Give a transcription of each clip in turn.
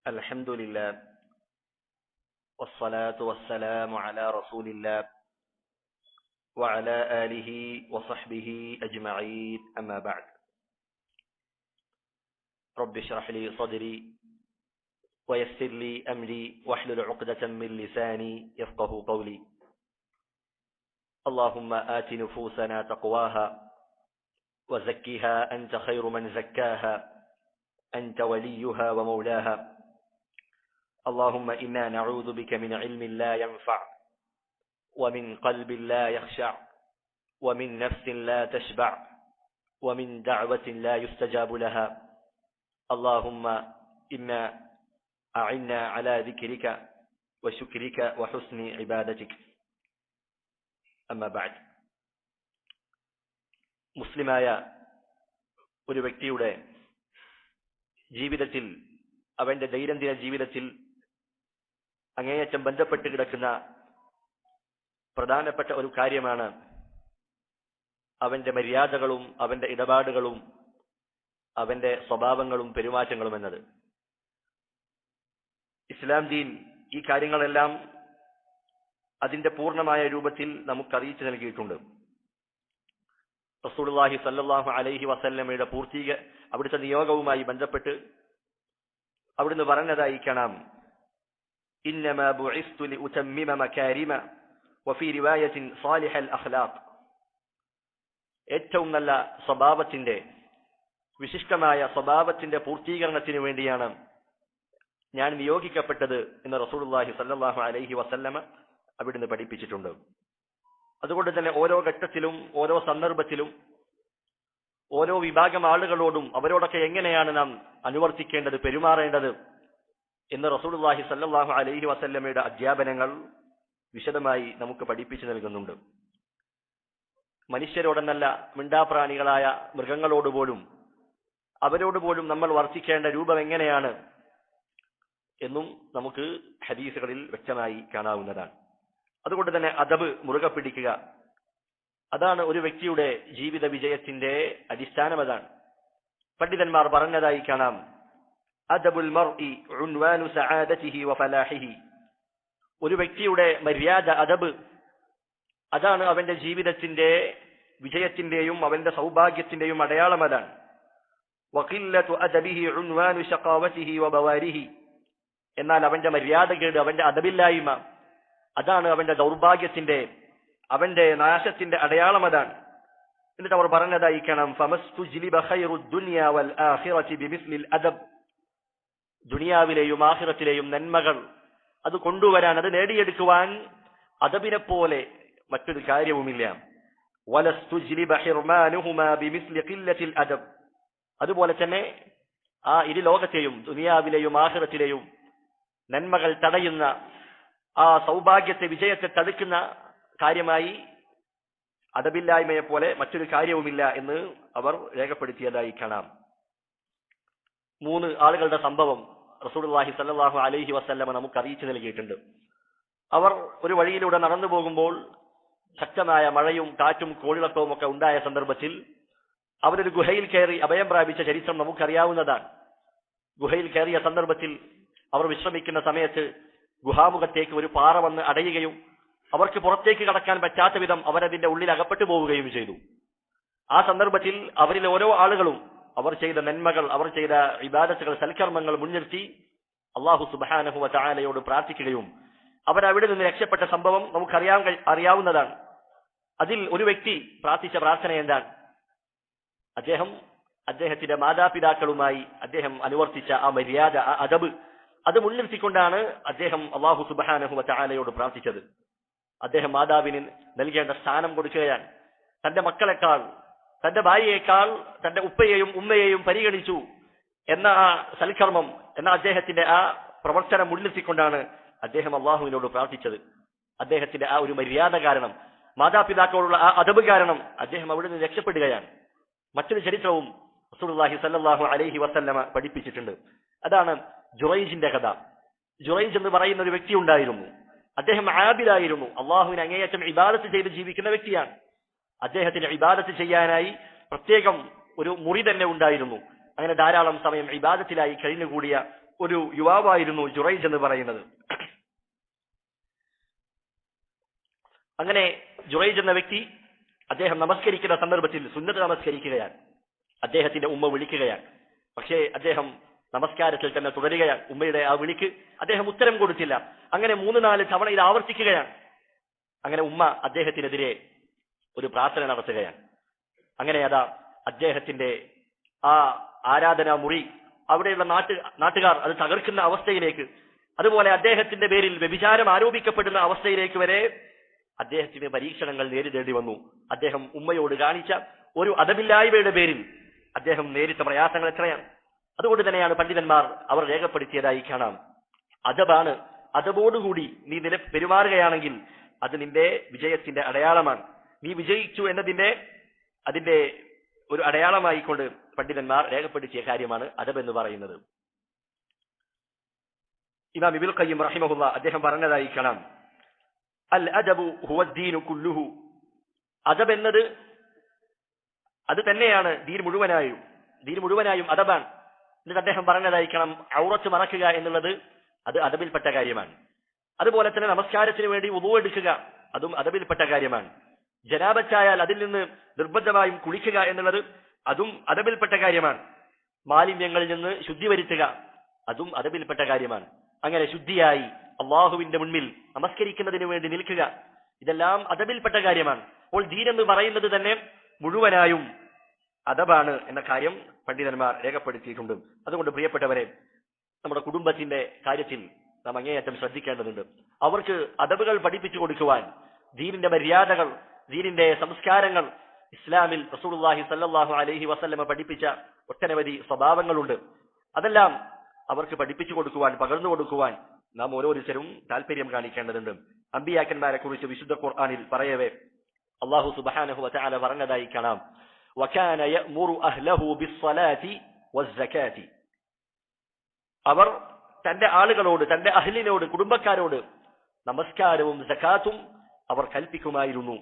الحمد لله والصلاة والسلام على رسول الله وعلى آله وصحبه أجمعين أما بعد رب اشرح لي صدري ويسر لي أمري واحلل عقدة من لساني يفقه قولي اللهم آت نفوسنا تقواها وزكها أنت خير من زكاها أنت وليها ومولاها اللهم إنا نعوذ بك من علم لا ينفع ومن قلب لا يخشع ومن نفس لا تشبع ومن دعوة لا يستجاب لها اللهم إنا أعنا على ذكرك وشكرك وحسن عبادتك أما بعد മുസ്ലിമായ ഒരു വ്യക്തിയുടെ ജീവിതത്തിൽ, അവന്റെ ദൈനംദിന ജീവിതത്തിൽ അങ്ങേയറ്റം ബന്ധപ്പെട്ട് കിടക്കുന്ന പ്രധാനപ്പെട്ട ഒരു കാര്യമാണ് അവന്റെ മര്യാദകളും അവന്റെ ഇടപാടുകളും അവന്റെ സ്വഭാവങ്ങളും പെരുമാറ്റങ്ങളും എന്നത്. ഇസ്ലാം ദീൻ ഈ കാര്യങ്ങളെല്ലാം അതിന്റെ പൂർണ്ണമായ രൂപത്തിൽ നമുക്ക് അറിയിച്ചു നൽകിയിട്ടുണ്ട്. റസൂലുള്ളാഹി സ്വല്ലല്ലാഹു അലൈഹി വസല്ലമയുടെ അവിടുത്തെ നിയോഗവുമായി ബന്ധപ്പെട്ട് അവിടുന്ന് പറഞ്ഞതായി കാണാം, ഇന്നമാ ബുഇസ്തു ലിഉതമ്മിമ മകാരിമ വഫീ റിവായത്തിൻ സാലിഹൽ അഖ്ലാഖ്. ഏറ്റവും നല്ല സ്വഭാവത്തിന്റെ, വിശിഷ്ടമായ സ്വഭാവത്തിന്റെ പൂർത്തീകരണത്തിന് വേണ്ടിയാണ് ഞാൻ നിയോഗിക്കപ്പെട്ടത് എന്ന് റസൂലുള്ളാഹി സ്വല്ലല്ലാഹു അലൈഹി വസല്ലമ അവിടുന്ന് പഠിപ്പിച്ചിട്ടുണ്ട്. അതുകൊണ്ട് തന്നെ ഓരോ ഘട്ടത്തിലും ഓരോ സന്ദർഭത്തിലും ഓരോ വിഭാഗം ആളുകളോടും അവരോടൊക്കെ എങ്ങനെയാണ് നാം അനുവർത്തിക്കേണ്ടത്, പെരുമാറേണ്ടത് എന്ന് റസൂലുള്ളാഹി സ്വല്ലല്ലാഹു അലൈഹി വസല്ലമയുടെ അധ്യാപനങ്ങൾ വിശദമായി നമുക്ക് പഠിപ്പിച്ചു നൽകുന്നുണ്ട്. മനുഷ്യരോടെന്നല്ല, മിണ്ടാപ്രാണികളായ മൃഗങ്ങളോടുപോലും അവരോടുപോലും നമ്മൾ വർത്തിക്കേണ്ട രൂപം എങ്ങനെയാണ് എന്നും നമുക്ക് ഹദീസുകളിൽ വ്യക്തമായി കാണാവുന്നതാണ്. അതുകൊണ്ട് തന്നെ അദബ് മുറുകെ പിടിക്കുക, അതാണ് ഒരു വ്യക്തിയുടെ ജീവിത വിജയത്തിന്റെ അടിസ്ഥാനം. അതാണ് പണ്ഡിതന്മാർ പറഞ്ഞതായി കാണാം, അദബുൽ മർഇ ഉൻവാനു സആദതിഹി വഫലാഹിഹി. ഒരു വ്യക്തിയുടെ മര്യാദ, അദബ്, അതാണ് അവന്റെ ജീവിതത്തിന്റെ വിജയത്തിന്റെയും അവന്റെ സൗഭാഗ്യത്തിന്റെയും അടയാളം. അതാണ് വഖില്ലതു അദബിഹി ഉൻവാനു ശഖാവതിഹി വബവാരിഹി. എന്നാൽ അവന്റെ മര്യാദകേട്, അവന്റെ അദബില്ലായ്മ, അതാണ് അവന്റെ ദൗർഭാഗ്യത്തിന്റെ, അവന്റെ നാശത്തിന്റെ അടയാളം. അതാണ്. എന്നിട്ട് അവർ പറഞ്ഞതായി കാണാം, ഫമസ്തുജ്ലിബ ഖൈറുദ് ദുനിയ വൽ ആഖിറതി ബിമിസ്ലിൽ അദബ്. ദുനിയാവിലെയും ആഖിറത്തിലെയും നന്മകൾ അത് കൊണ്ടുവരാൻ, അത് നേടിയെടുക്കുവാൻ അദബിനെ പോലെ മറ്റൊരു കാര്യവുമില്ല. വലസ്തുജ്ലിബ ഹിർമാനുഹുമാ ബിമിസ്ലി ഖില്ലത്തിൽ അദബ്. അതുപോലെ തന്നെ ആ ഇരു ലോകത്തെയും, ദുനിയാവിലെയും ആഖിറത്തിലെയും നന്മകൾ തടയുന്ന, ആ സൗഭാഗ്യത്തെ, വിജയത്തെ തടുക്കുന്ന കാര്യമായി അദബില്ലായ്മയെ പോലെ മറ്റൊരു കാര്യവുമില്ല എന്ന് അവർ രേഖപ്പെടുത്തിയതായി കാണാം. 3 ആളുകളുടെ സംഭവം റസൂലുള്ളാഹി സ്വല്ലല്ലാഹു അലൈഹി വസല്ലമ നമുക്ക് അറിയിച്ചു നൽകിയിട്ടുണ്ട്. അവർ ഒരു വഴിയിലൂടെ നടന്നു പോകുമ്പോൾ ശക്തമായ മഴയും കാറ്റും കോളിളക്കവും ഒക്കെ ഉണ്ടായ സന്ദർഭത്തിൽ അവരൊരു ഗുഹയിൽ കയറി അഭയം പ്രാപിച്ച ചരിത്രം നമുക്കറിയാവുന്നതാണ്. ഗുഹയിൽ കയറിയ സന്ദർഭത്തിൽ അവർ വിശ്രമിക്കുന്ന സമയത്ത് ഗുഹാമുഖത്തേക്ക് ഒരു പാറ വന്ന് അടയുകയും അവർക്ക് പുറത്തേക്ക് കടക്കാൻ പറ്റാത്ത വിധം അവരതിന്റെ ഉള്ളിൽ അകപ്പെട്ടു പോവുകയും ചെയ്തു. ആ സന്ദർഭത്തിൽ അവരിൽ ഓരോ ആളുകളും അവർ ചെയ്ത നന്മകൾ, അവർ ചെയ്ത ഇബാദത്തുകൾ, സൽക്കർമ്മങ്ങൾ മുൻനിർത്തി അല്ലാഹു സുബ്ഹാനഹു വ തആലയോട് പ്രാർത്ഥിക്കുകയും അവരവിടെ നിന്ന് രക്ഷപ്പെട്ട സംഭവം അറിയാവുന്നതാണ്. അതിൽ ഒരു വ്യക്തി പ്രാർത്ഥിച്ച പ്രാർത്ഥന എന്താണ്? അദ്ദേഹത്തിന്റെ മാതാപിതാക്കളുമായി അദ്ദേഹം അനുവർത്തിച്ച ആ മര്യാദ, ആ അദബ്, അത് മുൻനിർത്തിക്കൊണ്ടാണ് അദ്ദേഹം അല്ലാഹു സുബ്ഹാനഹു വ തആലയോട് പ്രാർത്ഥിച്ചത്. അദ്ദേഹം മാതാവിന് നൽകേണ്ട സ്ഥാനം കൊടുക്കുകയാണ്. തന്റെ മക്കളെക്കാൾ, തന്റെ ഭാര്യയേക്കാൾ തന്റെ ഉപ്പയെയും ഉമ്മയെയും പരിഗണിച്ചു എന്ന ആ സൽക്കർമ്മം, എന്ന അദ്ദേഹത്തിന്റെ ആ പ്രവർത്തനം മുൻനിർത്തിക്കൊണ്ടാണ് അദ്ദേഹം അല്ലാഹുവിനോട് പ്രാർത്ഥിച്ചത്. അദ്ദേഹത്തിന്റെ ആ ഒരു മര്യാദ കാരണം, മാതാപിതാക്കളോടുള്ള ആ അദബ് കാരണം അദ്ദേഹം അവിടെ നിന്ന് രക്ഷപ്പെടുകയാണ്. മറ്റൊരു ചരിത്രവും റസൂലുള്ളാഹി സ്വല്ലല്ലാഹു അലൈഹി വസല്ലമ പഠിപ്പിച്ചിട്ടുണ്ട്. അതാണ് ജുറൈജിന്റെ കഥ. ജുറൈജ് എന്ന് പറയുന്ന ഒരു വ്യക്തി ഉണ്ടായിരുന്നു. അദ്ദേഹം ആബിദായിരുന്നു. അള്ളാഹുവിനെ അങ്ങേയറ്റം ഇബാദത്ത് ചെയ്ത് ജീവിക്കുന്ന വ്യക്തിയാണ്. അദ്ദേഹത്തിന് ഇബാദത്ത് ചെയ്യാനായി പ്രത്യേകം ഒരു മുറി തന്നെ ഉണ്ടായിരുന്നു. അങ്ങനെ ധാരാളം സമയം ഇബാദത്തിലായി കഴിഞ്ഞുകൂടിയ ഒരു യുവാവായിരുന്നു ജുറൈജ് എന്ന് പറയുന്നത്. അങ്ങനെ ജുറൈജ് എന്ന വ്യക്തി അദ്ദേഹം നമസ്കരിക്കുന്ന സന്ദർഭത്തിൽ സുന്നത്ത് നമസ്കരിക്കുകയാണ്. അദ്ദേഹത്തിന്റെ ഉമ്മ വിളിക്കുകയാണ്. പക്ഷേ അദ്ദേഹം നമസ്കാരത്തിൽ തന്നെ തുടരുകയാണ്. ഉമ്മയുടെ ആ വിളിക്ക് അദ്ദേഹം ഉത്തരം കൊടുത്തില്ല. അങ്ങനെ 3-4 തവണ ഇത് ആവർത്തിക്കുകയാണ്. അങ്ങനെ ഉമ്മ അദ്ദേഹത്തിനെതിരെ ഒരു പ്രാർത്ഥന നടത്തുകയാണ്. അങ്ങനെ അതാ അദ്ദേഹത്തിന്റെ ആ ആരാധനാ മുറി, അവിടെയുള്ള നാട്ടുകാർ അത് തകർക്കുന്ന അവസ്ഥയിലേക്ക്, അതുപോലെ അദ്ദേഹത്തിന്റെ പേരിൽ വ്യഭിചാരം ആരോപിക്കപ്പെടുന്ന അവസ്ഥയിലേക്ക് വരെ അദ്ദേഹത്തിന് പരീക്ഷണങ്ങൾ നേരിടേണ്ടി വന്നു. അദ്ദേഹം ഉമ്മയോട് കാണിച്ച ഒരു അദബില്ലായ്മയുടെ പേരിൽ അദ്ദേഹം നേരിട്ട പ്രയാസങ്ങൾ എത്രയാണ്. അതുകൊണ്ട് തന്നെയാണ് പണ്ഡിതന്മാർ അവർ രേഖപ്പെടുത്തിയതായി കാണാം, അദബാണ്, അദബോടുകൂടി നീ പെരുമാറുകയാണെങ്കിൽ അത് നിന്റെ വിജയത്തിന്റെ അടയാളമാണ്. നീ വിജയിച്ചു അതിന്റെ ഒരു അടയാളമായിക്കൊണ്ട് പണ്ഡിതന്മാർ രേഖപ്പെടുത്തിയ കാര്യമാണ് അദബ് എന്ന് പറയുന്നത്. ഇമാം ഇബ്നുൽ ഖയ്യിം റഹിമഹുല്ലാഹ് അദ്ദേഹം പറഞ്ഞതായി കാണാം, അൽ അദബു ഹുവ ദീനു കുല്ലുഹു. അദബ് എന്നത് അത് തന്നെയാണ് ദീൻ മുഴുവനായും അദബാണ്. എന്നിട്ട് അദ്ദേഹം പറഞ്ഞതായി കാണാം, ഔറത്ത് മറക്കുക എന്നുള്ളത് അത് അദബിൽപ്പെട്ട കാര്യമാണ്. അതുപോലെ തന്നെ നമസ്കാരത്തിന് വേണ്ടി വുളൂ എടുക്കുക, അതും അദബിൽപ്പെട്ട കാര്യമാണ്. ജനാബത്തായാൽ അതിൽ നിന്ന് നിർബന്ധമായും കുളിക്കുക എന്നുള്ളത് അതും അദബിൽപ്പെട്ട കാര്യമാണ്. മാലിന്യങ്ങളിൽ നിന്ന് ശുദ്ധി വരുത്തുക, അതും അദബിൽപ്പെട്ട കാര്യമാണ്. അങ്ങനെ ശുദ്ധിയായി അള്ളാഹുവിന്റെ മുൻപിൽ നമസ്കരിക്കുന്നതിന് വേണ്ടി നിൽക്കുക, ഇതെല്ലാം അദബിൽപ്പെട്ട കാര്യമാണ്. അപ്പോൾ ദീൻ എന്ന് പറയുന്നത് തന്നെ മുഴുവനായും അദബാണ് എന്ന കാര്യം പണ്ഡിതന്മാർ രേഖപ്പെടുത്തിയിട്ടുണ്ട്. അതുകൊണ്ട് പ്രിയപ്പെട്ടവരെ, നമ്മുടെ കുടുംബത്തിന്റെ കാര്യത്തിൽ നാം അങ്ങേയറ്റം ശ്രദ്ധിക്കേണ്ടതുണ്ട്. അവർക്ക് അദബുകൾ പഠിപ്പിച്ചു കൊടുക്കുവാൻ, ദീനിന്റെ മര്യാദകൾ, ദീനിന്റെ സംസ്കാരങ്ങൾ, ഇസ്ലാമിൽ റസൂലുള്ളാഹി സ്വല്ലല്ലാഹു അലൈഹി വസല്ലമ പഠിപ്പിച്ച ഒട്ടനവധി സ്വഭാവങ്ങളുണ്ട്. അതെല്ലാം അവർക്ക് പഠിപ്പിച്ചു കൊടുക്കുവാൻ, പകർന്നു കൊടുക്കുവാൻ നാം ഓരോരുത്തരും താല്പര്യം കാണിക്കേണ്ടതുണ്ട്. അമ്പിയാക്കന്മാരെ കുറിച്ച് വിശുദ്ധ ഖുർആനിൽ പറയവേ അല്ലാഹു സുബ്ഹാനഹു വ തആല പറഞ്ഞതായി കാണാം, വകാന യഅ്മുറു അഹ്ലഹു ബിസ്സലാത്തി വസ്സകാത്തി. അവർ തന്റെ ആളുകളോട്, തന്റെ അഹ്ലിനോട്, കുടുംബക്കാരോട് നമസ്കാരവും സകാത്തും അവർ കൽപ്പിക്കുമായിരുന്നു.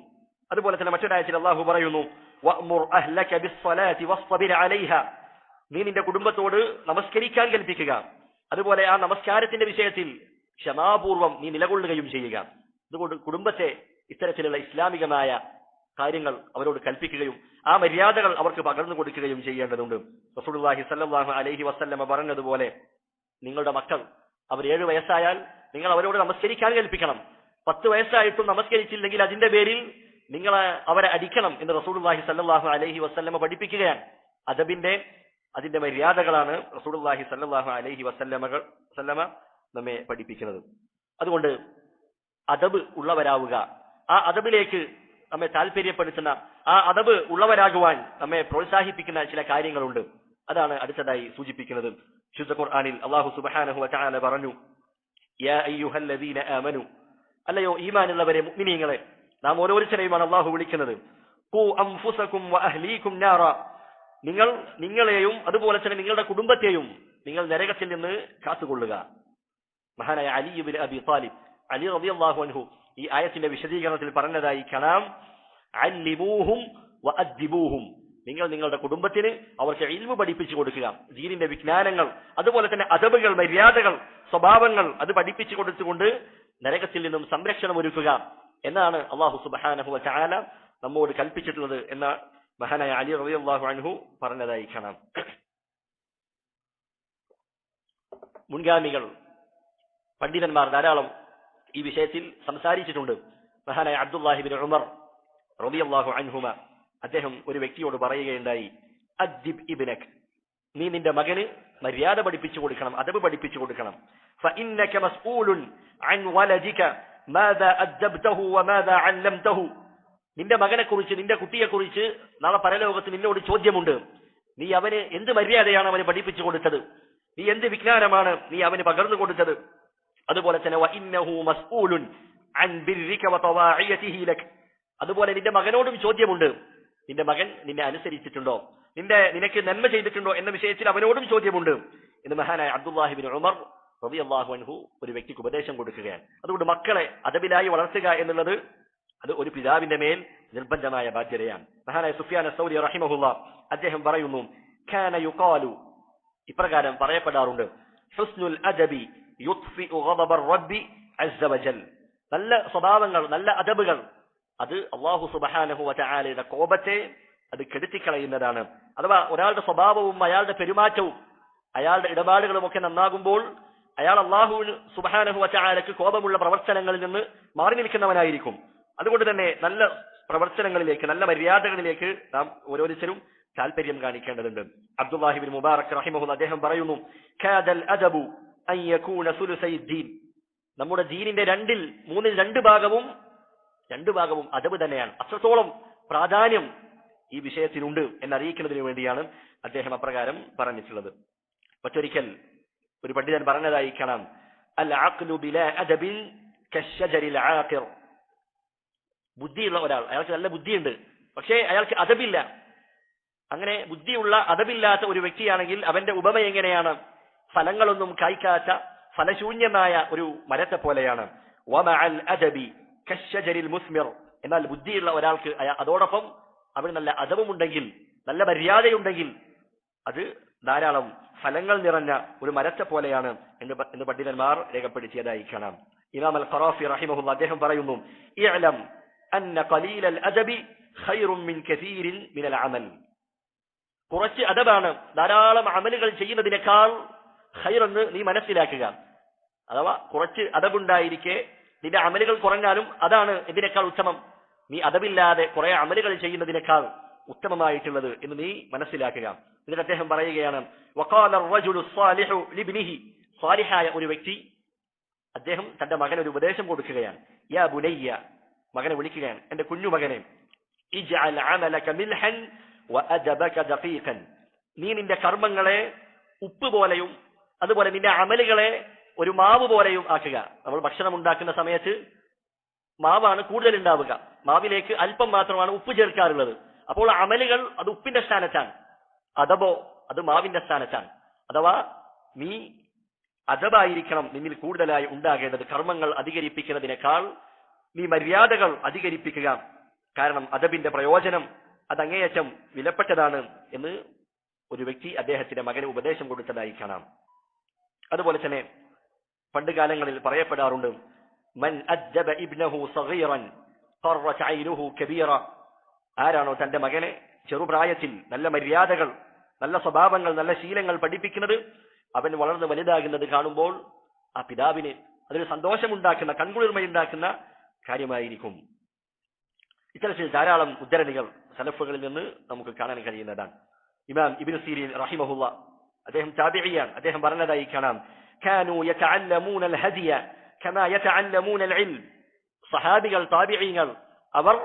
അതുപോലെ തന്നെ മറ്റൊരായത്തിൽ അല്ലാഹു പറയുന്നു, വഅ്മുർ അഹ്ലക ബിസ്സലാത്തി വസ്തബിർ അലൈഹാ. നീ നിന്റെ കുടുംബത്തോട് നമസ്കരിക്കാൻ കൽപ്പിക്കുക, അതുപോലെ ആ നമസ്കാരത്തിന്റെ വിഷയത്തിൽ ക്ഷമാപൂർവം നീ നിലകൊള്ളുകയും ചെയ്യുക. അതുകൊണ്ട് കുടുംബത്തെ ഇത്തരത്തിലുള്ള ഇസ്ലാമികമായ കാര്യങ്ങൾ അവരോട് കൽപ്പിക്കുകയും ആ മര്യാദകൾ അവർക്ക് പകർന്നു കൊടുക്കുകയും ചെയ്യേണ്ടതുണ്ട്. റസൂലുള്ളാഹി സ്വല്ലല്ലാഹു അലൈഹി വസല്ലമ പറഞ്ഞതുപോലെ, നിങ്ങളുടെ മക്കൾ അവർ 7 വയസ്സായാൽ നിങ്ങൾ അവരോട് നമസ്കരിക്കാൻ കൽപ്പിക്കണം. 10 വയസ്സായിട്ടും നമസ്കരിച്ചില്ലെങ്കിൽ അതിന്റെ പേരിൽ നിങ്ങൾ അവരെ അടിക്കണം എന്ന് റസൂലുള്ളാഹി സ്വല്ലല്ലാഹു അലൈഹി വസല്ലമ പഠിപ്പിക്കുകയാണ്. അതിന്റെ മര്യാദകളാണ് റസൂലുള്ളാഹി സ്വല്ലല്ലാഹു അലൈഹി വസല്ലമ നമ്മെ പഠിപ്പിക്കുന്നത്. അതുകൊണ്ട് അദബ് ഉള്ളവരാവുക, ആ അദബിലേക്ക് നമ്മെ താല്പര്യപ്പെടുത്തുന്ന, ആ അദബ് ഉള്ളവരാകുവാൻ നമ്മെ പ്രോത്സാഹിപ്പിക്കുന്ന ചില കാര്യങ്ങളുണ്ട്. അതാണ് അടുത്തതായി സൂചിപ്പിക്കുന്നത്. വിശുദ്ധ ഖുർആനിൽ അല്ലാഹു സുബ്ഹാനഹു വ തആല പറഞ്ഞു, യാ അയ്യുഹല്ലദീന ആമനു, അല്ലയോ ഈമാനുള്ളവരെ, മുഅ്മിനീങ്ങളെ, നാം ഓരോരുത്തരെയുമാണ് അല്ലാഹു വിളിക്കുന്നത്. ഖൂ അൻഫുസകും വ അഹ്ലീകും നാറ, നിങ്ങളെയും അതുപോലെ തന്നെ നിങ്ങളുടെ കുടുംബത്തെയും നിങ്ങൾ നരകത്തിൽ നിന്ന് കാത്തുകൊള്ളുക. മഹാനായ അലി ഇബ്നു അബി താലിബ്, അലി റളിയല്ലാഹു അൻഹു ഈ ആയത്തിന്റെ വിശദീകരണത്തിൽ പറഞ്ഞതായി കാണാം, അല്ലിമൂഹും വഅദ്ദിബൂഹും, നിങ്ങൾ നിങ്ങളുടെ കുടുംബത്തിന് അവർക്ക് ഇൽമു പഠിപ്പിച്ചു കൊടുക്കുക, ദീനിന്റെ വിജ്ഞാനങ്ങൾ, അതുപോലെ തന്നെ അദബുകൾ, മര്യാദകൾ, സ്വഭാവങ്ങൾ അത് പഠിപ്പിച്ചു കൊടുത്തുകൊണ്ട് നരകത്തിൽ നിന്നും സംരക്ഷണം ഒരുക്കുക എന്നാണ് അല്ലാഹു സുബ്ഹാനഹു വ തആല നമ്മോട് കൽപ്പിച്ചിട്ടുള്ളത് എന്ന മഹാനായ അലി റളിയല്ലാഹു അൻഹു പറഞ്ഞതായി കാണാം. മുൻഗാമികൾ, പണ്ഡിതന്മാർ ധാരാളം ഈ വിഷയത്തിൽ സംസാരിച്ചിട്ടുണ്ട്. മഹാനായ അബ്ദുല്ലാഹി ഇബ്നു ഉമർ റളിയല്ലാഹു അൻഹുമ അദ്ദേഹം ഒരു വ്യക്തിയോട് പറയുകയുണ്ടായി, അദ്ദിബ് ഇബ്നക്, നീ നിന്റെ മകന് മര്യാദ പഠിപ്പിച്ചു കൊടുക്കണം, അദബ് പഠിപ്പിച്ചു കൊടുക്കണം. ഫഇന്നക മസ്ഊലുൻ അൻ വലദിക മാദാ അദ്ദബ്തഹു വമാദാ അല്ലംതഹു. നിന്റെ മകനെ കുറിച്ച്, നിന്റെ കുട്ടിയെ കുറിച്ച് നാളെ പരലോകത്ത് നിന്നോട് ചോദ്യമുണ്ട്. നീ അവന് എന്ത് മര്യാദയാണ് അവന് പഠിപ്പിച്ചു കൊടുത്തത്, നീ എന്ത് വിജ്ഞാനമാണ് നീ അവന് പകർന്നു കൊടുത്തത്. അതുപോലെ തന്നെ വഇന്നഹു മസ്ഊലുൻ അൻ ബിർരിക വതവാഇയതിഹി ലക്, അതുപോലെ നിന്റെ മകനോടും ചോദ്യമുണ്ട്. നിന്റെ മകൻ നിന്നെ അനുസരിച്ചിട്ടുണ്ടോ, നിനക്ക് നന്മ ചെയ്തിട്ടുണ്ടോ എന്ന വിഷയത്തിൽ അവനോടും ചോദ്യമുണ്ട് എന്ന് മഹാനായ അബ്ദുല്ലാഹി ഇബ്നു ഉമർ റളിയല്ലാഹു അൻഹു ഒരു വ്യക്തിക്ക് ഉപദേശം കൊടുക്കുകയാണ്. അതുകൊണ്ട് മക്കളെ അദബിലായി വളർത്തുക എന്നുള്ളത് അത് ഒരു പിതാവിന്റെ മേൽ നിർബന്ധമായ ബാധ്യതയാണ്. മഹാനായ സുഫ്യാൻ അസ്-സൗരി റഹിമഹുല്ലാഹ് അദ്ദേഹം പറയുന്നു, കാന യുഖാലു, ഇപ്രകാരം പറയപ്പെടാറുണ്ട്, ഹുസ്നുൽ അദബി യുത്ഫിഉ ഗദബർ റബ്ബി അസ്സ വജൽ. നല്ല സ്വഭാവങ്ങൾ, നല്ല അദബുകൾ, അത് അല്ലാഹു സുബ്ഹാനഹു വ തആലയുടെ കോപത്തെ അത് കെടുത്തിക്കളയുന്നതാണ്. അഥവാ ഒരാളുടെ സ്വഭാവവും അയാളുടെ പെരുമാറ്റവും അയാളുടെ ഇടപാടുകളും ഒക്കെ നന്നാകുമ്പോൾ അയാൾ അല്ലാഹു സുബ്ഹാനഹു വ തആലക്ക് കോപമുള്ള പ്രവർത്തനങ്ങളിൽ നിന്ന് മാറി നിൽക്കുന്നവനായിരിക്കും. അതുകൊണ്ട് തന്നെ നല്ല പ്രവർത്തനങ്ങളിലേക്ക്, നല്ല മര്യാദകളിലേക്ക് നാം ഓരോരുത്തരും താല്പര്യം കാണിക്കേണ്ടതുണ്ട്. അബ്ദുല്ലാഹി ഇബ്നു മുബാറക് റഹിമഹുല്ലാഹ് അദ്ദേഹം പറയുന്നു, കാദൽ അദബു അൻ യകൂന സുലുസൈ ദീൻ. നമ്മുടെ ദീനിന്റെ 2/3 ഭാഗവും അദബ് തന്നെയാണ്. അത്രത്തോളം പ്രാധാന്യം ഈ വിഷയത്തിനുണ്ട് എന്നറിയിക്കുന്നതിന് വേണ്ടിയാണ് അദ്ദേഹം അപ്രകാരം പറഞ്ഞിട്ടുള്ളത്. മറ്റൊരിക്കൽ ഒരു പണ്ഡിതൻ പറഞ്ഞതായി കാണാം, അൽ അഖ്ലു ബിലാ അദബിൻ കശ്ശജരിൽ ആഖിർ. ബുദ്ധിയുള്ള ഒരാൾ, അയാൾക്ക് നല്ല ബുദ്ധിയുണ്ട്, പക്ഷേ അയാൾക്ക് അദബില്ല. അങ്ങനെ ബുദ്ധിയുള്ള അദബില്ലാത്ത ഒരു വ്യക്തിയാണെങ്കിൽ അവന്റെ ഉപമ എങ്ങനെയാണ്? ഫലങ്ങളൊന്നും കായ്ക്കാത്ത ഫലശൂന്യമായ ഒരു മരത്തെ പോലെയാണ്. വമഅൽ അദബി കശ്ശജരിൽ മുസ്മിർ. എന്നാൽ ബുദ്ധിയുള്ള ഒരാൾക്ക് അതോടൊപ്പം അവന് നല്ല അദബുമുണ്ടെങ്കിൽ, നല്ല മര്യാദയുണ്ടെങ്കിൽ അത് ധാരാളം ഫലങ്ങൾ നിറഞ്ഞ ഒരു മരത്തെ പോലെയാണ് എന്ന് പണ്ഡിതന്മാർ രേഖപ്പെടുത്തിയതായി കാണാം. ഇമാം അൽ ഖറാഫി റഹിമഹുല്ലാഹ് അദ്ദേഹം പറയുന്നു, ഇഅ്ലം അന്ന ഖലീലൽ അദബി ഖൈറുൻ മിൻ കസീരിൻ മിനൽ അമൽ. കുറച്ച് അദബാണ് ധാരാളം അമലുകൾ ചെയ്യുന്നതിനേക്കാൾ ഖൈറെന്ന് നീ മനസ്സിലാക്കുക. അഥവാ കുറച്ച് അദബുണ്ടായിരിക്കെ നിന്റെ അമലുകൾ കുറഞ്ഞാലും അതാണ് ഇതിനേക്കാൾ ഉത്തമം. നീ അദബില്ലാതെ കുറെ അമലുകൾ ചെയ്യുന്നതിനേക്കാൾ ഉത്തമമായിട്ടുള്ളത് എന്ന് നീ മനസ്സിലാക്കുക. എന്നിട്ട് അദ്ദേഹം പറയുകയാണ്, വഖാല അർറജുലു സ്സാലിഹു ലിബ്നിഹി. സ്വാലിഹായ ഒരു വ്യക്തി അദ്ദേഹം തന്റെ മകന് ഒരു ഉപദേശം കൊടുക്കുകയാണ്. യാ ബുനയ്യ, മകനെ വിളിക്കുകയാണ്, എന്റെ കുഞ്ഞു മകനെ, ഇജ്അൽ അമലക മിൽഹൻ വഅദബക ദഖീഖൻ. നീ നിന്റെ കർമ്മങ്ങളെ ഉപ്പ് പോലെയും അതുപോലെ നിന്റെ അമലുകളെ ഒരു മാവ് പോലെയും ആക്കുക. നമ്മൾ ഭക്ഷണം ഉണ്ടാക്കുന്ന സമയത്ത് മാവാണ് കൂടുതൽ ഉണ്ടാവുക, മാവിലേക്ക് അല്പം മാത്രമാണ് ഉപ്പ് ചേർക്കാറുള്ളത്. അപ്പോൾ അമലുകൾ അത് ഉപ്പിന്റെ സ്ഥാനത്താണ്, അദബോ അത് മാവിന്റെ സ്ഥാനത്താണ്. അഥവാ നീ അദബായിരിക്കണം നിന്നിൽ കൂടുതലായി ഉണ്ടാകേണ്ടത്. കർമ്മങ്ങൾ അധികരിപ്പിക്കുന്നതിനേക്കാൾ നീ മര്യാദകൾ അധികരിപ്പിക്കുക. കാരണം അദബിന്റെ പ്രയോജനം അത് അങ്ങേയറ്റം വിലപ്പെട്ടതാണ് എന്ന് ഒരു വ്യക്തി അദ്ദേഹത്തിന്റെ മകന് ഉപദേശം കൊടുത്തതായി കാണാം. അതുപോലെ തന്നെ പണ്ട് കാലങ്ങളിൽ പറയപ്പെടാറുണ്ട്, മൻ അദ്ദബ ഇബ്നഹു സഗീറൻ ഖററത് ഐനുഹു കബീറ. ആരാണോ തന്റെ മകനെ ചെറുപ്രായത്തിൽ നല്ല മര്യാദകൾ, നല്ല സ്വഭാവങ്ങൾ, നല്ല ശീലങ്ങൾ പഠിപ്പിക്കുന്നത്, അവൻ വളർന്ന് വലുതാകുന്നത് കാണുമ്പോൾ ആ പിതാവിന് അതൊരു സന്തോഷമുണ്ടാക്കുന്ന, കൺകുളിർമയുണ്ടാക്കുന്ന കാര്യമായിരിക്കും. ഇത്തരത്തിൽ ധാരാളം ഉദ്ധരണികൾ സലഫുകളിൽ നിന്ന് നമുക്ക് കാണാൻ കഴിയുന്നതാണ്. ഇമാം ഇബ്നു സീരീൻ റഹിമഹുല്ലാഹ് അദ്ദേഹം താബിഈയാണ്. അദ്ദേഹം പറഞ്ഞതായി കാണാം, കാനൂ യതഅല്ലമൂന അൽ ഹദിയ കമാ യതഅല്ലമൂന അൽ ഇൽം. സഹാബികൾ, താബിഈങ്ങൾ അവർ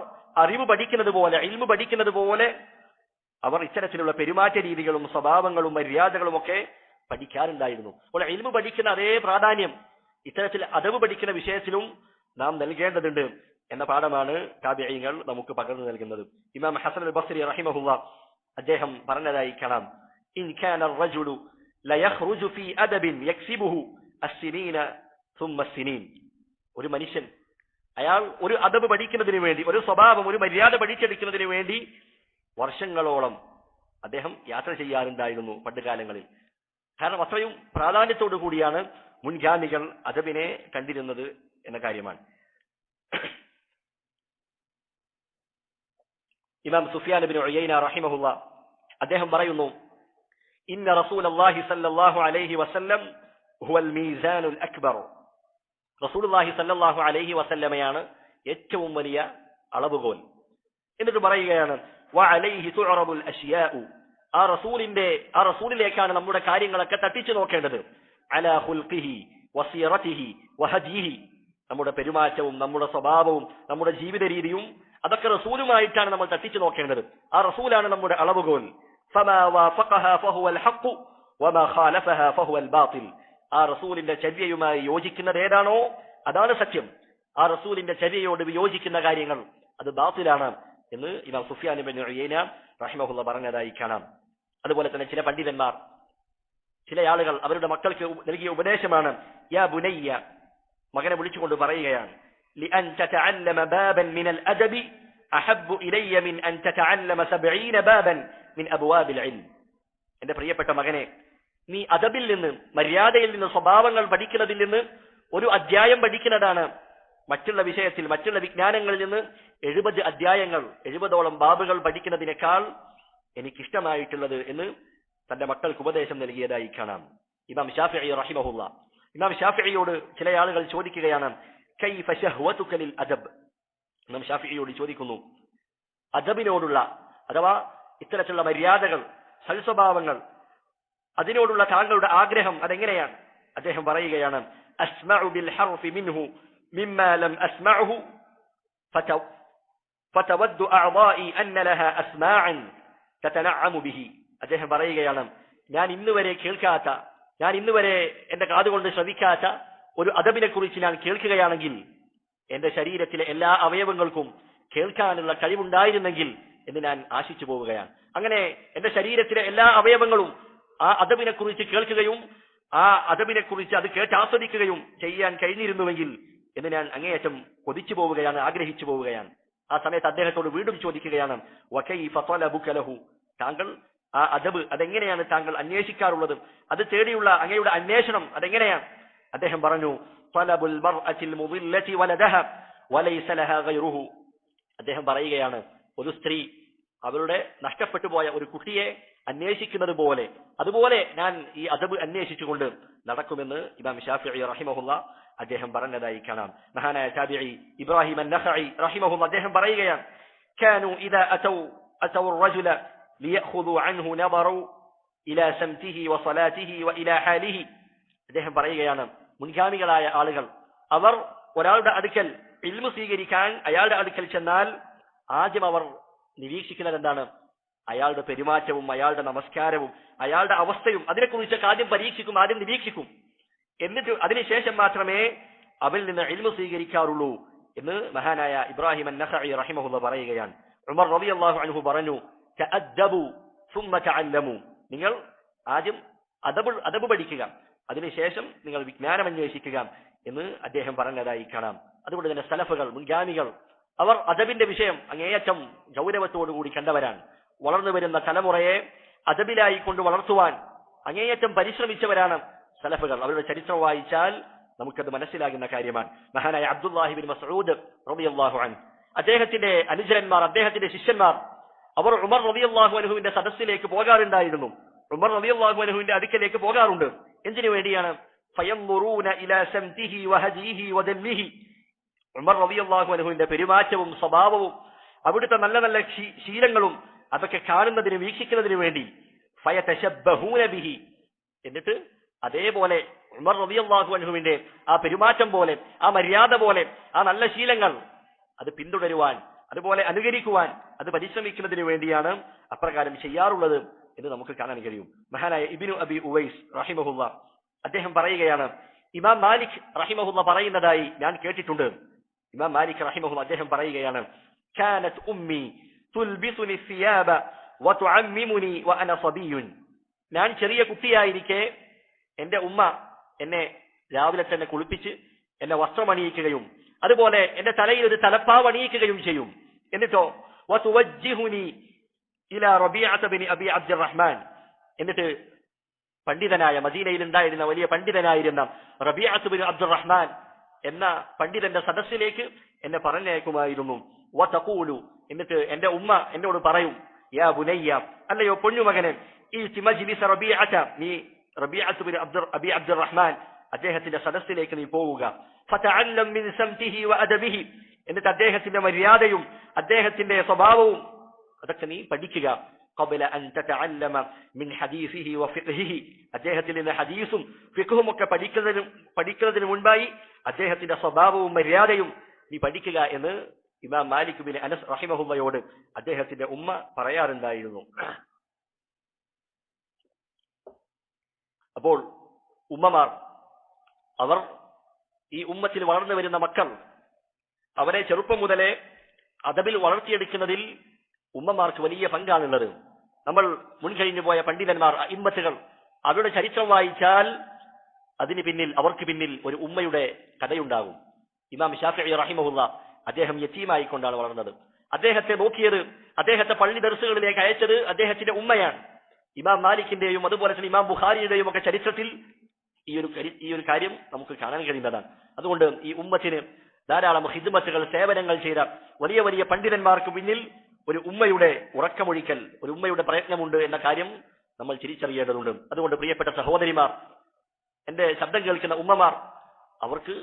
അറിവ് പഠിക്കുന്നത് പോലെ, ഇൽമു പഠിക്കുന്നത് പോലെ അവർ ഇത്തരത്തിലുള്ള പെരുമാറ്റ രീതികളും സ്വഭാവങ്ങളും മര്യാദകളും ഒക്കെ പഠിക്കാറുണ്ടായിരുന്നു. അപ്പോൾ ഇൽമു പഠിക്കുന്ന അതേ പ്രാധാന്യം ഇത്തരത്തിൽ അദബ് പഠിക്കുന്ന വിഷയത്തിലും നാം നൽകേണ്ടതുണ്ട് എന്ന പാഠമാണ് താബിഈങ്ങൾ നമുക്ക് പകർന്നു നൽകുന്നത്. ഇമാം ഹസൻ അൽ ബസ്രി റഹിമഹുല്ലാഹ് അദ്ദേഹം പറഞ്ഞതായി കാണാം, ഇൻ കാന അർറജുലു ലയഖ്റുജു ഫീ അദബിൻ യക്സിബുഹു അസ്സിനീന സുമ്മ അസ്സിനീൻ. ഒരു മനുഷ്യൻ അയാൾ ഒരു അദബ് പഠിക്കുന്നതിന് വേണ്ടി, ഒരു സ്വഭാവം, ഒരു മര്യാദ പഠിച്ചെടുക്കുന്നതിന് വേണ്ടി വർഷങ്ങളോളം അദ്ദേഹം യാത്ര ചെയ്യാറുണ്ടായിരുന്നു പണ്ട് കാലങ്ങളിൽ. കാരണം അത്രയും പ്രാധാന്യത്തോടു കൂടിയാണ് മുൻഗാമികൾ അദബിനെ കണ്ടിരുന്നത് എന്ന കാര്യമാണ്. ഇമാം സുഫിയാൻ ഇബ്നു ഉയൈന റഹിമഹുല്ലാഹ് അദ്ദേഹം പറയുന്നു, ഇന്ന റസൂലല്ലാഹി സ്വല്ലല്ലാഹു അലൈഹി വസല്ലം ഹുവൽ മീസാനുൽ അക്ബർ. റസൂലുള്ളാഹി സ്വല്ലല്ലാഹു അലൈഹി വസല്ലമയാണ് ഏറ്റവും വലിയ അളവുകോൽ. എന്നിട്ട് പറയുകയാണ്, വഅലൈഹി തുഅറബുൽ അശ്യാഉ. ആ റസൂലിലേക്കാണ് നമ്മുടെ കാര്യങ്ങളൊക്കെ തട്ടിച്ചു നോക്കേണ്ടത്. അലാ ഖുൽഖിഹി വസീറതിഹി വഹദിഹി. നമ്മുടെ പെരുമാറ്റവും നമ്മുടെ സ്വഭാവവും നമ്മുടെ ജീവിത രീതിയും അതൊക്കെ റസൂലുമായിട്ടാണ് നമ്മൾ തട്ടിച്ചു നോക്കേണ്ടത്. ആ റസൂലാണ് നമ്മുടെ അളവുകോൽ. ഫമാ വാഫഖഹാ ഫഹുവൽ ഹഖ് വമാ ഖാലഫഹാ ഫഹുവൽ ബാതിൽ. ആ റസൂലിന്റെ ചര്യയുമായി യോജിക്കുന്നത് ഏതാണോ അതാണ് സത്യം. ആ റസൂലിന്റെ ചര്യയോട് വിയോജിക്കുന്ന കാര്യങ്ങൾ അത് ബാതിലാണ് എന്ന് ഇമാം സുഫിയാൻ ഇബ്നു ഉയൈന റഹിമഹുല്ലാഹ് പറഞ്ഞതായി കാണാം. അതുപോലെ തന്നെ ചില പണ്ഡിതന്മാർ, ചില ആളുകൾ അവരുടെ മക്കൾക്ക് നൽകിയ ഉപദേശമാണ്, യാ ബുനയ്യ, മകനെ വിളിച്ചുകൊണ്ട് പറയുകയാണ്, لأن تتعلم بابا من الأدب أحب إلي من أن تتعلم 70 بابا من أبواب العلم. എന്റെ പ്രിയപ്പെട്ട മകനെ, നീ അദബിൽ നിന്ന്, മര്യാദയിൽ നിന്ന്, സ്വഭാവങ്ങൾ പഠിക്കുന്നതിൽ നിന്ന് ഒരു അധ്യായം പഠിക്കുന്നതാണ് മറ്റുള്ള വിഷയത്തിൽ, മറ്റുള്ള വിജ്ഞാനങ്ങളിൽ നിന്ന് 70 അധ്യായങ്ങൾ, 70ഓളം ബാബുകൾ പഠിക്കുന്നതിനേക്കാൾ എനിക്കിഷ്ടമായിട്ടുള്ളത് എന്ന് തന്റെ മക്കൾക്ക് ഉപദേശം നൽകിയതായി കാണാം. ഇമാം ശാഫിഈ റഹിമഹുല്ലാ. ഇമാം ശാഫിഈയോട് ചില ആളുകൾ ചോദിക്കുകയാണ്, കൈഫ ശഹ്വതുക ലിൽ അദബ്. ഇമാം ശാഫിഈയോട് ചോദിക്കുന്നു, അദബിനോടുള്ള അഥവാ ഇത്തരത്തിലുള്ള മര്യാദകൾ, സൽസ്വഭാവങ്ങൾ, അതിനോടുള്ള താങ്കളുടെ ആഗ്രഹം അതെങ്ങനെയാണ്? അദ്ദേഹം പറയുകയാണ്, അസ്മഉ ബിൽ ഹർഫി മിൻഹു മിമ്മാ ലം അസ്മഉഹു ഫതവദ്ദു അഅദാഇ അന്ന ലഹാ അസ്മാഅൻ തതനഅമു ബിഹി. അദ്ദേഹം പറയുകയാണ്, ഞാൻ ഇന്നുവരെ കേൾക്കാത്ത, ഞാൻ ഇന്നുവരെ എന്റെ കാതുകൊണ്ട് ശ്രവിക്കാത്ത ഒരു അദബിനെ കുറിച്ച് ഞാൻ കേൾക്കുകയാണെങ്കിൽ എന്റെ ശരീരത്തിലെ എല്ലാ അവയവങ്ങൾക്കും കേൾക്കാനുള്ള കഴിവുണ്ടായിരുന്നെങ്കിൽ എന്ന് ഞാൻ ആശിച്ചു പോവുകയാണ്. അങ്ങനെ എന്റെ ശരീരത്തിലെ എല്ലാ അവയവങ്ങളും ആ അദബിനെ കുറിച്ച് കേൾക്കുകയും ആ അദബിനെ കുറിച്ച് അത് കേട്ടാസ്വദിക്കുകയും ചെയ്യാൻ കഴിഞ്ഞിരുന്നുവെങ്കിൽ എന്ന് ഞാൻ അങ്ങേയറ്റം കൊതിച്ചു പോവുകയാണ്, ആഗ്രഹിച്ചു പോവുകയാണ്. ആ സമയത്ത് അദ്ദേഹത്തോട് വീണ്ടും ചോദിക്കുകയാണ്, വകൈഫ തലബുക ലഹു. താങ്കൾ ആ അദബ് അതെങ്ങനെയാണ് താങ്കൾ അന്വേഷിക്കാറുള്ളത്? അത് തേടിയുള്ള അങ്ങയുടെ അന്വേഷണം അതെങ്ങനെയാണ്? അദ്ദേഹം പറഞ്ഞു, തലബുൽ മർഅത്തിൽ മുദില്ലതി വലദഹ വലൈസ ലഹാ ഗൈറുഹു. അദ്ദേഹം പറയുകയാണ്, ഒരു സ്ത്രീ അവരുടെ നഷ്ടപ്പെട്ടു പോയ ഒരു കുട്ടിയെ അന്വേഷിക്കുന്നത് പോലെ, അതുപോലെ ഞാൻ ഈ അദബ് അന്വേഷിച്ചുകൊണ്ട് നടക്കുമെന്ന് ഇമാം ശാഫിഈ റഹിമഹുല്ലാ അദ്ദേഹം പറഞ്ഞതായി കാണാം. മഹാനായ താബിഈ ഇബ്രാഹിം അൻ-നഖഈ റഹിമഹുല്ലാ അദ്ദേഹം പറയുകയാണ്, കാനൂ ഇദാ അതൗ الرجل ليأخذوا عنه نظروا إلى سمته وصلاته وإلى حاله. അദ്ദേഹം പറയുകയാണ്, മുൻഗാമികളായ ആളുകൾ അവർ ഒരാളുടെ അടുക്കൽ ഇൽമു സ്വീകരിക്കാൻ അയാളുടെ അടുക്കൽ ചെന്നാൽ ആദ്യം അവർ നിരീക്ഷിക്കുന്നത് എന്താണ്? അയാളുടെ പെരുമാറ്റവും അയാളുടെ നമസ്കാരവും അയാളുടെ അവസ്ഥയും അതിനെക്കുറിച്ചൊക്കെ ആദ്യം പരീക്ഷിക്കും, ആദ്യം നിരീക്ഷിക്കും. എന്നിട്ട് അതിനുശേഷം മാത്രമേ അവരിൽ നിന്ന് ഇൽമു സ്വീകരിക്കാറുള്ളൂ എന്ന് മഹാനായ ഇബ്രാഹിം അൻ-നഖഈ റഹിമഹുല്ലാ പറയുകയാണ്. ഉമർ റളിയല്ലാഹു അൻഹു പറഞ്ഞു, തഅദ്ദബു സുമ്മ തഅല്ലമു. നിങ്ങൾ ആദ്യം അദബ് പഠിക്കുക, അതിനുശേഷം നിങ്ങൾ വിജ്ഞാനം അന്വേഷിക്കുക എന്ന് അദ്ദേഹം പറഞ്ഞതായി കാണാം. അതുകൊണ്ട് തന്നെ സലഫുകൾ, മുൻഗാമികൾ, അവർ അദബിന്റെ വിഷയം അങ്ങേയറ്റം ഗൗരവത്തോടുകൂടി കണ്ടവരാണ്. വളർന്നു വരുന്ന തലമുറയെ അദബിലായി കൊണ്ട് വളർത്തുവാൻ അങ്ങേയറ്റം പരിശ്രമിച്ചവരാണ് സലഫുകൾ. അവരുടെ ചരിത്രം വായിച്ചാൽ നമുക്കത് മനസ്സിലാകുന്ന കാര്യമാണ്. മഹാനായ അബ്ദുല്ലാഹി ബിൻ മസ്ഊദ് റളിയല്ലാഹു അൻഹു, അദ്ദേഹത്തിന്റെ അനുചരന്മാർ, അദ്ദേഹത്തിന്റെ ശിഷ്യന്മാർ, അവർ ഉമർ റളിയല്ലാഹു അൻഹുവിന്റെ സദസ്സിലേക്ക് പോകാറുണ്ടായിരുന്നു. ഉമർ റളിയല്ലാഹു അൻഹുവിന്റെ അടുക്കലേക്ക് പോകാറുണ്ട്. എന്തിനു വേണ്ടിയാണ്? ഫയൻദുറൂന ഇലാ സംതിഹി വഹദിഹി വദല്ലിഹി. ഉമർ റളിയല്ലാഹു അൻഹുവിന്റെ പെരുമാറ്റവും സ്വഭാവവും അവിടുത്തെ നല്ല നല്ല ശീലങ്ങളും അതൊക്കെ കാണുന്നതിന്, വീക്ഷിക്കുന്നതിന് വേണ്ടി ഫയതശബ്ബഹൂന ബിഹി. എന്നിട്ട് അതേപോലെ ഉമർ റളിയല്ലാഹു അൻഹുവിന്റെ ആ പെരുമാറ്റം പോലെ, ആ മര്യാദ പോലെ, ആ നല്ല ശീലങ്ങൾ അത് പിന്തുടരുവാൻ, അതുപോലെ അനുകരിക്കുവാൻ അത് പരിശ്രമിക്കുന്നതിന് വേണ്ടിയാണ് അപ്രകാരം ചെയ്യാറുള്ളത് എന്ന് നമുക്ക് കാണാൻ കഴിയും. മഹാനായ ഇബ്നു അബി ഉവൈസ് റഹിമഹുല്ലാ അദ്ദേഹം പറയുകയാണ്, ഇമാം മാലിക് റഹിമഹുല്ലാ പറയുന്നതായി ഞാൻ കേട്ടിട്ടുണ്ട്. ഇമാം മാലിക് റഹിമഹുല്ലാ അദ്ദേഹം പറയുകയാണ്, കാനത് ഉമ്മി തുൽബിസുനി സിയാബ വതുഅമ്മിമുനി വഅന സബിയ്യുൻ. ഞാൻ ചെറിയ കുട്ടിയായിരിക്കെ എന്റെ ഉമ്മ എന്നെ രാവിലെ തന്നെ കുളിപ്പിച്ച് എന്നെ വസ്ത്രം അണിയിക്കുകയും അതുപോലെ എന്റെ തലയിൽ ഒരു തലപ്പാവ് അണിയിക്കുകയും ചെയ്യും. എന്നിട്ടോ വതുവജ്ജിഹുനി ഇലാ റബീഅത ബിൻ അബി അബ്ദുറഹ്മാൻ. എന്നിട്ട് പണ്ഡിതനായ, മദീനയിൽ ഉണ്ടായിരുന്ന വലിയ പണ്ഡിതനായിരുന്ന റബീഅത്ത് ബിൻ അബ്ദുറഹ്മാൻ എന്ന പണ്ഡിതന്റെ സദസ്സിലേക്ക് എന്നെ പറഞ്ഞയക്കുമായിരുന്നു. വതഖൂലു, എന്നിട്ട് എന്റെ ഉമ്മ എന്നോട് പറയും, യാ ബുനയ്യ, അല്ലയോ പൊന്നുമകനെ, ഈ മജ്ലിസ റബീഅത, നീ റബീഅത്ത് ബിൻ അബി അബ്ദുറഹ്മാൻ അദ്ദേഹത്തിന്റെ സദസ്സിലേക്ക് നീ പോവുക. ഫതഅല്ലം മിൻ സംതിഹി വഅദബിഹി, എന്നിട്ട് അദ്ദേഹത്തിന്റെ മര്യാദയും അദ്ദേഹത്തിന്റെ സ്വഭാവവും അതൊക്കെ നീ പഠിക്കുക. ഖബല അൻ തതഅല്ലമ മിൻ ഹദീസിഹി വഫിഖ്ഹിഹി, അദ്ദേഹത്തിൽ നിന്ന് ഹദീസും ഫിഖ്ഹും ഒക്കെ പഠിക്കുന്നതിന് മുൻപായി അദ്ദേഹത്തിന്റെ സ്വഭാവവും മര്യാദയും നീ പഠിക്കുക എന്ന് ഇമാം മാലിക് ബിൻ അനസ് റഹിമഹുള്ളയോട് അദ്ദേഹത്തിന്റെ ഉമ്മ പറയാറുണ്ടായിരുന്നു. അപ്പോൾ ഉമ്മമാർ, അവർ ഈ ഉമ്മത്തിൽ വളർന്നു വരുന്ന മക്കൾ, അവരെ ചെറുപ്പം മുതലേ അദബിൽ വളർത്തിയെടുക്കുന്നതിൽ ഉമ്മമാർക്ക് വലിയ പങ്കാണുള്ളത്. നമ്മൾ മുൻകഴിഞ്ഞു പോയ പണ്ഡിതന്മാർ, ഇമ്മത്തുകൾ, അവരുടെ ചരിത്രം വായിച്ചാൽ അതിന് പിന്നിൽ, അവർക്ക് പിന്നിൽ ഒരു ഉമ്മയുടെ കഥയുണ്ടാകും. ഇമാം ശാഫിഈ റഹിമഹുല്ലാ അദ്ദേഹം യതീമായിക്കൊണ്ടാണ് വളർന്നത്. അദ്ദേഹത്തെ നോക്കിയത്, അദ്ദേഹത്തെ പള്ളി ദർസുകളിലേക്ക് അയച്ചത് അദ്ദേഹത്തിന്റെ ഉമ്മയാണ്. ഇമാം മാലിക്കിന്റെയും അതുപോലെ തന്നെ ഇമാം ബുഖാരിയുടെയും ഒക്കെ ചരിത്രത്തിൽ ഈ ഒരു കാര്യം നമുക്ക് കാണാൻ കഴിയുന്നതാണ്. അതുകൊണ്ട് ഈ ഉമ്മത്തിന് ധാരാളം ഹിദ്മത്തുകൾ, സേവനങ്ങൾ ചെയ്ത വലിയ വലിയ പണ്ഡിതന്മാർക്ക് പിന്നിൽ ഒരു ഉമ്മയുടെ ഉറക്കമൊഴിക്കൽ, ഒരു ഉമ്മയുടെ പ്രയത്നമുണ്ട് എന്ന കാര്യം നമ്മൾ തിരിച്ചറിയേണ്ടതുണ്ട്. അതുകൊണ്ട് പ്രിയപ്പെട്ട സഹോദരിമാർ, എന്റെ ശബ്ദം കേൾക്കുന്ന ഉമ്മമാർ, അവർക്ക്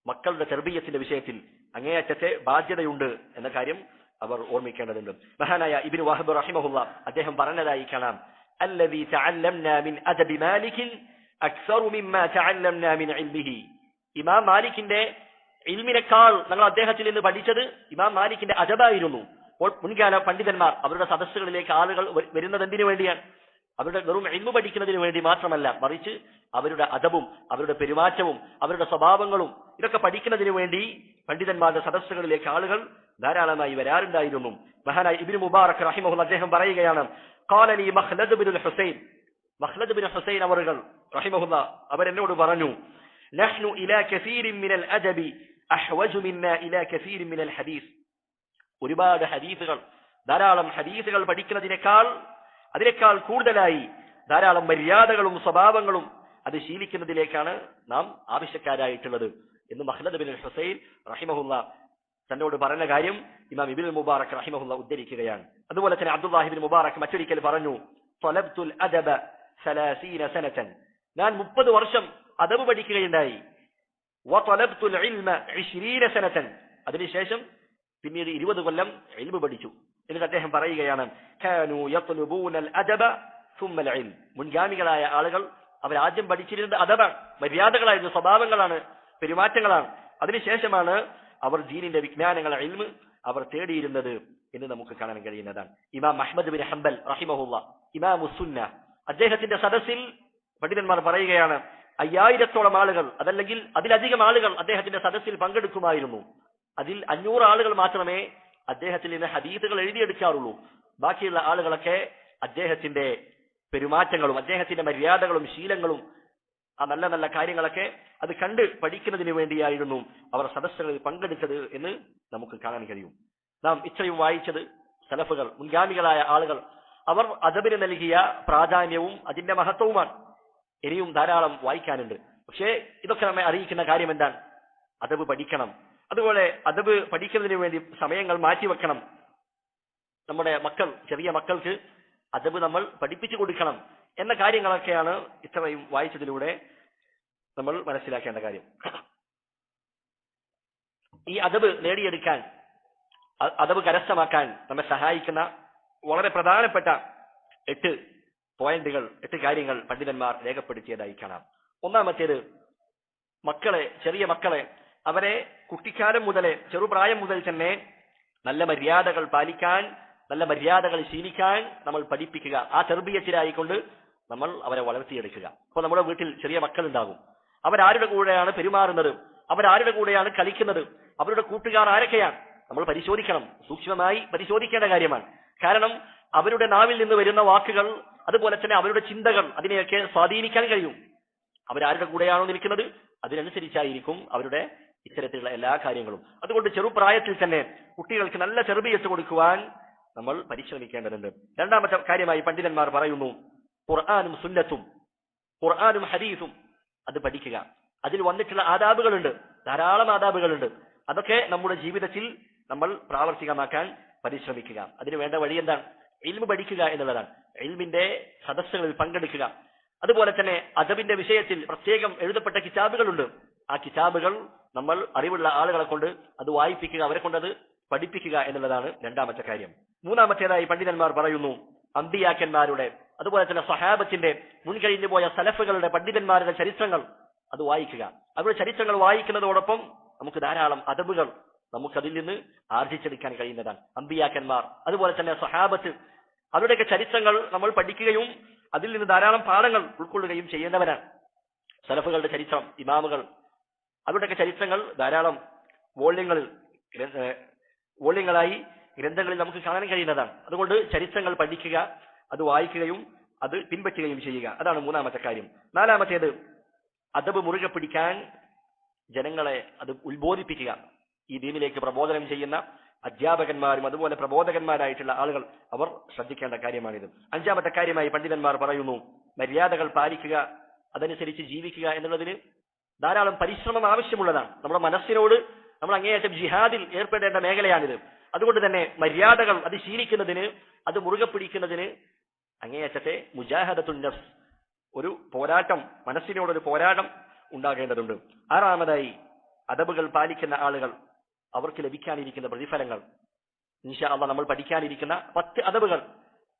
മക്കളുടെ തർബീയത്തിന്റെ വിഷയത്തിൽ അങ്ങേയറ്റത്തെ ബാധ്യതയുണ്ട് എന്ന കാര്യം അവർ ഓർമ്മിക്കേണ്ടതുണ്ട്. മഹാനായ ഇബ്നു വഹബ് റഹിമഹുള്ള അദ്ദേഹം പറഞ്ഞതായി കാണാം, അല്ലദീ തഅല്ലംനാ മിൻ അദബി മാലികിൻ അക്സറു മിമ്മാ തഅല്ലംനാ മിൻ ഇൽമിഹി. ഇമാം മാലിക്കിന്റെ ഇൽമിനേക്കാൾ ഞങ്ങൾ അദ്ദേഹത്തിൽ നിന്ന് പഠിച്ചത് ഇമാം മാലിക്കിന്റെ അദബായിരുന്നു. മുൻകാല പണ്ഡിതന്മാർ അവരുടെ സദസ്സുകളിലേക്ക് ആളുകൾ വരുന്നത് എന്തിനു വേണ്ടിയാണ്? അവരുടെ വെറും ഇൽമു പഠിക്കുന്നതിന് വേണ്ടി മാത്രമല്ല, മറിച്ച് അവരുടെ അദബും അവരുടെ പെരുമാറ്റവും അവരുടെ സ്വഭാവങ്ങളും ഇതൊക്കെ പഠിക്കുന്നതിന് വേണ്ടി പണ്ഡിതന്മാരുടെ സദസ്സുകളിലേക്ക് ആളുകൾ ധാരാളമായി വരാറുണ്ടായിരുന്നു. മഹാനായ ഇബ്നു മുബാറക് റഹിമഹുല്ലാഹ് അദ്ദേഹം പറയുകയാണ്, ഖാലലി മഖ്ലദ് ഇബ്നുൽ ഹുസൈൻ, മഖ്ലദ് ഇബ്നു ഹുസൈൻ അവറുകൾ റഹിമഹുല്ലാഹ് അവരെന്നോട് പറഞ്ഞു, നഹ്നു ഇലാ കസീരിൻ മിനൽ അദബി അഹ്വജു മിന്നാ ഇലാ കസീരിൻ മിനൽ ഹദീസ്. ഒരുപാട് ഹദീസുകൾ, ധാരാളം ഹദീസുകൾ അതിനേക്കാൾ കൂടുതലായി ധാരാളം മര്യാദകളും സ്വഭാവങ്ങളും അത് ശീലിക്കുന്നതിലേക്കാണ് നാം ആവശ്യക്കാരായിട്ടുള്ളത് എന്ന് മഖ്ലദ് ഇബ്നുൽ ഹുസൈൻ റഹിമഹുല്ലാഹ് തന്നോട് പറഞ്ഞ കാര്യം ഇമാം ഇബ്നുൽ മുബാറക് റഹിമഹുല്ലാഹ് ഉദ്ധരിക്കുകയാണ്. അതുപോലെ തന്നെ അബ്ദുല്ലാഹി ഇബ്നു മുബാറക് മറ്റൊരിക്കൽ പറഞ്ഞു, തലബ്തുൽ അദബ 30 സനതൻ, ഞാൻ 30 വർഷം അദബ് പഠിക്കുകയുണ്ടായി. വതലബ്തുൽ ഇൽമ 20 സനതൻ, അതിനുശേഷം പിന്നീട് 20 കൊല്ലം ഇൽമു പഠിച്ചു. എന്നിട്ട് അദ്ദേഹം പറയുകയാണ്, കാനൂ യത്ലുബൂനൽ അദബ സുമ്മൽ ഇൽം. മുൻഗാമികളായ ആളുകൾ അവരാദ്യം പഠിച്ചിരുന്നത് അദബാണ്, മര്യാദകളായിരുന്നു, സ്വഭാവങ്ങളാണ്, പെരുമാറ്റങ്ങളാണ്. അതിനുശേഷമാണ് അവർ ദീനിന്റെ വിജ്ഞാനങ്ങൾ, ഇൽമ് അവർ തേടിയിരുന്നത് എന്ന് നമുക്ക് കാണാൻ കഴിയുന്നതാണ്. ഇമാം അഹ്മദ് ബിൻ ഹംബൽ റഹിമഹുല്ലാഹ്, ഇമാമുസ് സുന്ന, അദ്ദേഹത്തിന്റെ സദസ്സിൽ പണ്ഡിതന്മാർ പറയുകയാണ് 5000-ഓളം ആളുകൾ, അതല്ലെങ്കിൽ അതിലധികം ആളുകൾ അദ്ദേഹത്തിന്റെ സദസ്സിൽ പങ്കെടുക്കുമായിരുന്നു. അതിൽ 500 ആളുകൾ മാത്രമേ അദ്ദേഹത്തിൽ നിന്ന് ഹദീസുകൾ എഴുതിയെടുക്കാറുള്ളൂ. ബാക്കിയുള്ള ആളുകളൊക്കെ അദ്ദേഹത്തിന്റെ പെരുമാറ്റങ്ങളും അദ്ദേഹത്തിന്റെ മര്യാദകളും ശീലങ്ങളും ആ നല്ല നല്ല കാര്യങ്ങളൊക്കെ അത് കണ്ട് പഠിക്കുന്നതിന് വേണ്ടിയായിരുന്നു അവർ സദസ്സുകളിൽ പങ്കെടുത്തത് എന്ന് നമുക്ക് കാണാൻ കഴിയും. നാം ഇത്രയും വായിച്ചത് സലഫുകൾ, മുൻഗാമികളായ ആളുകൾ, അവർ അദബിന് നൽകിയ പ്രാധാന്യവും അതിന്റെ മഹത്വവുമാണ്. ഇനിയും ധാരാളം വായിക്കാനുണ്ട്. പക്ഷേ ഇതൊക്കെ നമ്മെ അറിയിക്കുന്ന കാര്യം എന്താണ്? അദബ് പഠിക്കണം. അതുപോലെ അദബ് പഠിക്കുന്നതിന് വേണ്ടി സമയങ്ങൾ മാറ്റിവെക്കണം. നമ്മുടെ മക്കൾ, ചെറിയ മക്കൾക്ക് അദബ് നമ്മൾ പഠിപ്പിച്ചു കൊടുക്കണം എന്ന കാര്യങ്ങളൊക്കെയാണ് ഇത്രയും വായിച്ചതിലൂടെ നമ്മൾ മനസ്സിലാക്കേണ്ട കാര്യം. ഈ അദബ് നേടിയെടുക്കാൻ, അദബ് കരസ്ഥമാക്കാൻ നമ്മെ സഹായിക്കുന്ന വളരെ പ്രധാനപ്പെട്ട 8 പോയിന്റുകൾ, 8 കാര്യങ്ങൾ പണ്ഡിതന്മാർ രേഖപ്പെടുത്തിയതായി കാണാം. ഒന്നാമത്തേത്, ചെറിയ മക്കളെ അവരെ കുട്ടിക്കാലം മുതലേ, ചെറുപ്രായം മുതൽ തന്നെ നല്ല മര്യാദകൾ പാലിക്കാൻ, നല്ല മര്യാദകൾ ശീലിക്കാൻ നമ്മൾ പഠിപ്പിക്കുക. ആ തർബിയത്തിലായിക്കൊണ്ട് നമ്മൾ അവരെ വളർത്തിയെടുക്കുക. അപ്പോൾ നമ്മുടെ വീട്ടിൽ ചെറിയ മക്കൾ ഉണ്ടാകും. അവരാരുടെ കൂടെയാണ് പെരുമാറുന്നത്, അവരാരുടെ കൂടെയാണ് കളിക്കുന്നത്, അവരുടെ കൂട്ടുകാർ ആരൊക്കെയാണ് നമ്മൾ പരിശോധിക്കണം. സൂക്ഷ്മമായി പരിശോധിക്കേണ്ട കാര്യമാണ്. കാരണം അവരുടെ നാവിൽ നിന്ന് വരുന്ന വാക്കുകൾ, അതുപോലെ തന്നെ അവരുടെ ചിന്തകൾ, അതിനെയൊക്കെ സ്വാധീനിക്കാൻ കഴിയും. അവരാരുടെ കൂടെയാണോ നിൽക്കുന്നത് അതിനനുസരിച്ചായിരിക്കും അവരുടെ ഇത്തരത്തിലുള്ള എല്ലാ കാര്യങ്ങളും. അതുകൊണ്ട് ചെറുപ്രായത്തിൽ തന്നെ കുട്ടികൾക്ക് നല്ല തർബിയത്ത് കൊടുക്കുവാൻ നമ്മൾ പരിശ്രമിക്കേണ്ടതുണ്ട്. രണ്ടാമത്തെ കാര്യമായി പണ്ഡിതന്മാർ പറയുന്നു, ഖുർആനും സുന്നത്തും, ഖുർആനും ഹദീസും അത് പഠിക്കുക. അതിൽ വന്നിട്ടുള്ള ആദാബുകളുണ്ട്, ധാരാളം ആദാബുകളുണ്ട്. അതൊക്കെ നമ്മുടെ ജീവിതത്തിൽ നമ്മൾ പ്രാവർത്തികമാക്കാൻ പരിശ്രമിക്കുക. അതിന് വേണ്ട വഴി എന്താണ്? ഇൽമു പഠിക്കുക എന്നുള്ളതാണ്. ഇൽമിന്റെ സദസ്സുകളിൽ പങ്കെടുക്കുക. അതുപോലെ തന്നെ അദബിന്റെ വിഷയത്തിൽ പ്രത്യേകം എഴുതപ്പെട്ട കിതാബുകളുണ്ട്. ആ കിതാബുകൾ നമ്മൾ അറിവുള്ള ആളുകളെ കൊണ്ട് അത് വായിപ്പിക്കുക, അവരെ കൊണ്ട് അത് പഠിപ്പിക്കുക എന്നുള്ളതാണ് രണ്ടാമത്തെ കാര്യം. മൂന്നാമത്തേതായി പണ്ഡിതന്മാർ പറയുന്നു, അമ്പിയാക്കന്മാരുടെ, അതുപോലെ തന്നെ സഹാബത്തിന്റെ, മുൻകഴിഞ്ഞു പോയ സലഫുകളുടെ, പണ്ഡിതന്മാരുടെ ചരിത്രങ്ങൾ അത് വായിക്കുക. അവരുടെ ചരിത്രങ്ങൾ വായിക്കുന്നതോടൊപ്പം നമുക്ക് ധാരാളം അദബുകൾ നമുക്കതിൽ നിന്ന് ആർജിച്ചെടുക്കാൻ കഴിയുന്നതാണ്. അമ്പിയാക്കന്മാർ, അതുപോലെ തന്നെ സഹാബത്ത്, അവരുടെയൊക്കെ ചരിത്രങ്ങൾ നമ്മൾ പഠിക്കുകയും അതിൽ നിന്ന് ധാരാളം പാഠങ്ങൾ ഉൾക്കൊള്ളുകയും ചെയ്യുന്നവരാണ്. സലഫുകളുടെ ചരിത്രം, ഇമാമുകൾ, അവരുടെയൊക്കെ ചരിത്രങ്ങൾ ധാരാളം വോള്യങ്ങളായി ഗ്രന്ഥങ്ങളിൽ നമുക്ക് കാണാൻ കഴിയുന്നതാണ്. അതുകൊണ്ട് ചരിത്രങ്ങൾ പഠിക്കുക, അത് വായിക്കുകയും അത് പിൻപറ്റുകയും ചെയ്യുക. അതാണ് മൂന്നാമത്തെ കാര്യം. നാലാമത്തേത്, അദബ് മുറുകെ പിടിക്കാൻ ജനങ്ങളെ അത് ഉത്ബോധിപ്പിക്കുക. ഈ ദീനിലേക്ക് പ്രബോധനം ചെയ്യുന്ന അധ്യാപകന്മാരും അതുപോലെ പ്രബോധകന്മാരായിട്ടുള്ള ആളുകൾ അവർ ശ്രദ്ധിക്കേണ്ട കാര്യമാണിത്. അഞ്ചാമത്തെ കാര്യമായി പണ്ഡിതന്മാർ പറയുന്നു, മര്യാദകൾ പാലിക്കുക, അതനുസരിച്ച് ജീവിക്കുക എന്നുള്ളതിന് ധാരാളം പരിശ്രമം ആവശ്യമുള്ളതാണ്. നമ്മുടെ മനസ്സിനോട് നമ്മൾ അങ്ങേയറ്റം ജിഹാദിൽ ഏർപ്പെടേണ്ട മേഖലയാണിത്. അതുകൊണ്ട് തന്നെ മര്യാദകൾ അത് ശീലിക്കുന്നതിന്, അത് മുറുകെ പിടിക്കുന്നതിന് അങ്ങേയറ്റത്തെ മുജാഹദത്തുൻ നഫ്സ്, ഒരു പോരാട്ടം, മനസ്സിനോടൊരു പോരാട്ടം ഉണ്ടാകേണ്ടതുണ്ട്. ആറാമതായി അദബുകൾ പാലിക്കുന്ന ആളുകൾ അവർക്ക് ലഭിക്കാനിരിക്കുന്ന പ്രതിഫലങ്ങൾ. ഇൻഷാ അല്ലാഹ് നമ്മൾ പഠിക്കാനിരിക്കുന്ന 10 അദബുകൾ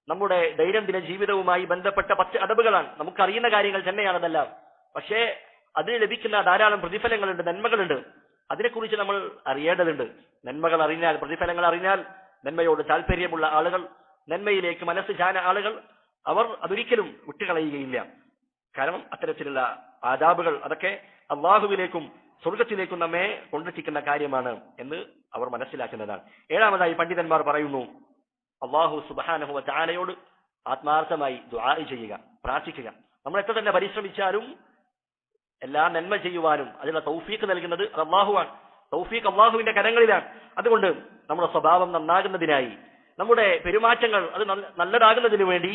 നമ്മുടെ ദൈനംദിന ജീവിതവുമായി ബന്ധപ്പെട്ട 10 അദബുകളാണ്. നമുക്കറിയുന്ന കാര്യങ്ങൾ തന്നെയാണെന്നെല്ലാം, പക്ഷേ അതിന് ലഭിക്കുന്ന ധാരാളം പ്രതിഫലങ്ങളുണ്ട്, നന്മകളുണ്ട്. അതിനെക്കുറിച്ച് നമ്മൾ അറിയേണ്ടതുണ്ട്. നന്മകൾ അറിഞ്ഞാൽ, പ്രതിഫലങ്ങൾ അറിഞ്ഞാൽ, നന്മയോട് താല്പര്യമുള്ള ആളുകൾ, നന്മയിലേക്ക് മനസ്സ് ചാന ആളുകൾ, അവർ അതൊരിക്കലും വിട്ടുകളയുകയില്ല. കാരണം അത്തരത്തിലുള്ള ആദാബുകൾ അതൊക്കെ അള്ളാഹുവിലേക്കും സ്വർഗത്തിലേക്കും നമ്മെ കൊണ്ടെത്തിക്കുന്ന കാര്യമാണ് എന്ന് അവർ മനസ്സിലാക്കുന്നതാണ്. ഏഴാമതായി പണ്ഡിതന്മാർ പറയുന്നു, അള്ളാഹു സുബ്ഹാനഹു വ തആലയോട് ആത്മാർത്ഥമായി ദുആ ചെയ്യുക, പ്രാർത്ഥിക്കുക. നമ്മൾ എത്ര തന്നെ പരിശ്രമിച്ചാലും എല്ലാ നന്മ ചെയ്യുവാനും അതിനുള്ള തൗഫീഖ് നൽകുന്നത് അള്ളാഹുവാണ്. തൗഫീഖ് അള്ളാഹുവിന്റെ കരങ്ങളിലാണ്. അതുകൊണ്ട് നമ്മുടെ സ്വഭാവം നന്നാകുന്നതിനായി, നമ്മുടെ പെരുമാറ്റങ്ങൾ അത് നല്ലതാകുന്നതിനു വേണ്ടി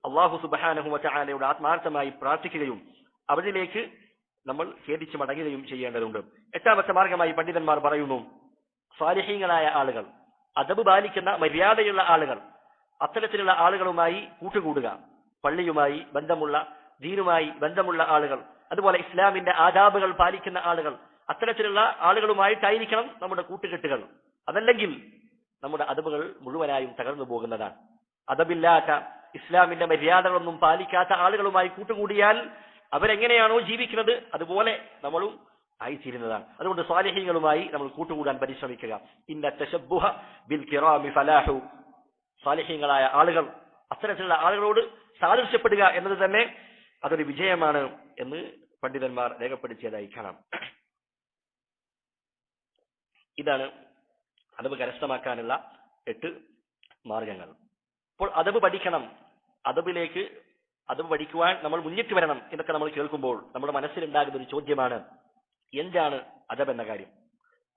അള്ളാഹു സുബ്ഹാനഹു വ തആലയോട് ആത്മാർത്ഥമായി പ്രാർത്ഥിക്കുകയും അവരിലേക്ക് നമ്മൾ ഖേദിച്ച് മടങ്ങുകയും ചെയ്യേണ്ടതുണ്ട്. എട്ടാമത്തെ മാർഗമായി പണ്ഡിതന്മാർ പറയുന്നു, സ്വാലിഹീങ്ങളായ ആളുകൾ, അദബ് പാലിക്കുന്ന മര്യാദയുള്ള ആളുകൾ, അത്തരത്തിലുള്ള ആളുകളുമായി കൂട്ടുകൂടുക. പള്ളിയുമായി ബന്ധമുള്ള, ദീനുമായി ബന്ധമുള്ള ആളുകൾ, അതുപോലെ ഇസ്ലാമിന്റെ ആദാബുകൾ പാലിക്കുന്ന ആളുകൾ, അത്തരത്തിലുള്ള ആളുകളുമായിട്ടായിരിക്കണം നമ്മുടെ കൂട്ടുകെട്ടുകൾ. അതല്ലെങ്കിൽ നമ്മുടെ അദബുകൾ മുഴുവനായും തകർന്നു പോകുന്നതാണ്. അദബില്ലാത്ത, ഇസ്ലാമിന്റെ മര്യാദകളൊന്നും പാലിക്കാത്ത ആളുകളുമായി കൂട്ടുകൂടിയാൽ അവരെങ്ങനെയാണോ ജീവിക്കുന്നത് അതുപോലെ നമ്മളും ആയിത്തീരുന്നതാണ്. അതുകൊണ്ട് സ്വാലിഹീങ്ങളുമായി നമ്മൾ കൂട്ടുകൂടാൻ പരിശ്രമിക്കുക. ഇന്ന തശബ്ബുഹ ബിൽ കിറാമി ഫലാഹു. സ്വാലിഹീങ്ങളായ ആളുകൾ, അത്തരത്തിലുള്ള ആളുകളോട് സാദൃശ്യപ്പെടുക എന്നത് തന്നെ അതൊരു വിജയമാണ് എന്ന് പണ്ഡിതന്മാർ രേഖപ്പെടുത്തിയതായി കാണാം. ഇതാണ് അദബ് കരസ്ഥമാക്കാനുള്ള 8 മാർഗങ്ങൾ. അപ്പോൾ അദബ് പഠിക്കണം, അദബ് പഠിക്കുവാൻ നമ്മൾ മുന്നിട്ട് വരണം എന്നൊക്കെ നമ്മൾ കേൾക്കുമ്പോൾ നമ്മുടെ മനസ്സിലുണ്ടാകുന്ന ഒരു ചോദ്യമാണ്, എന്താണ് അദബ് എന്ന കാര്യം?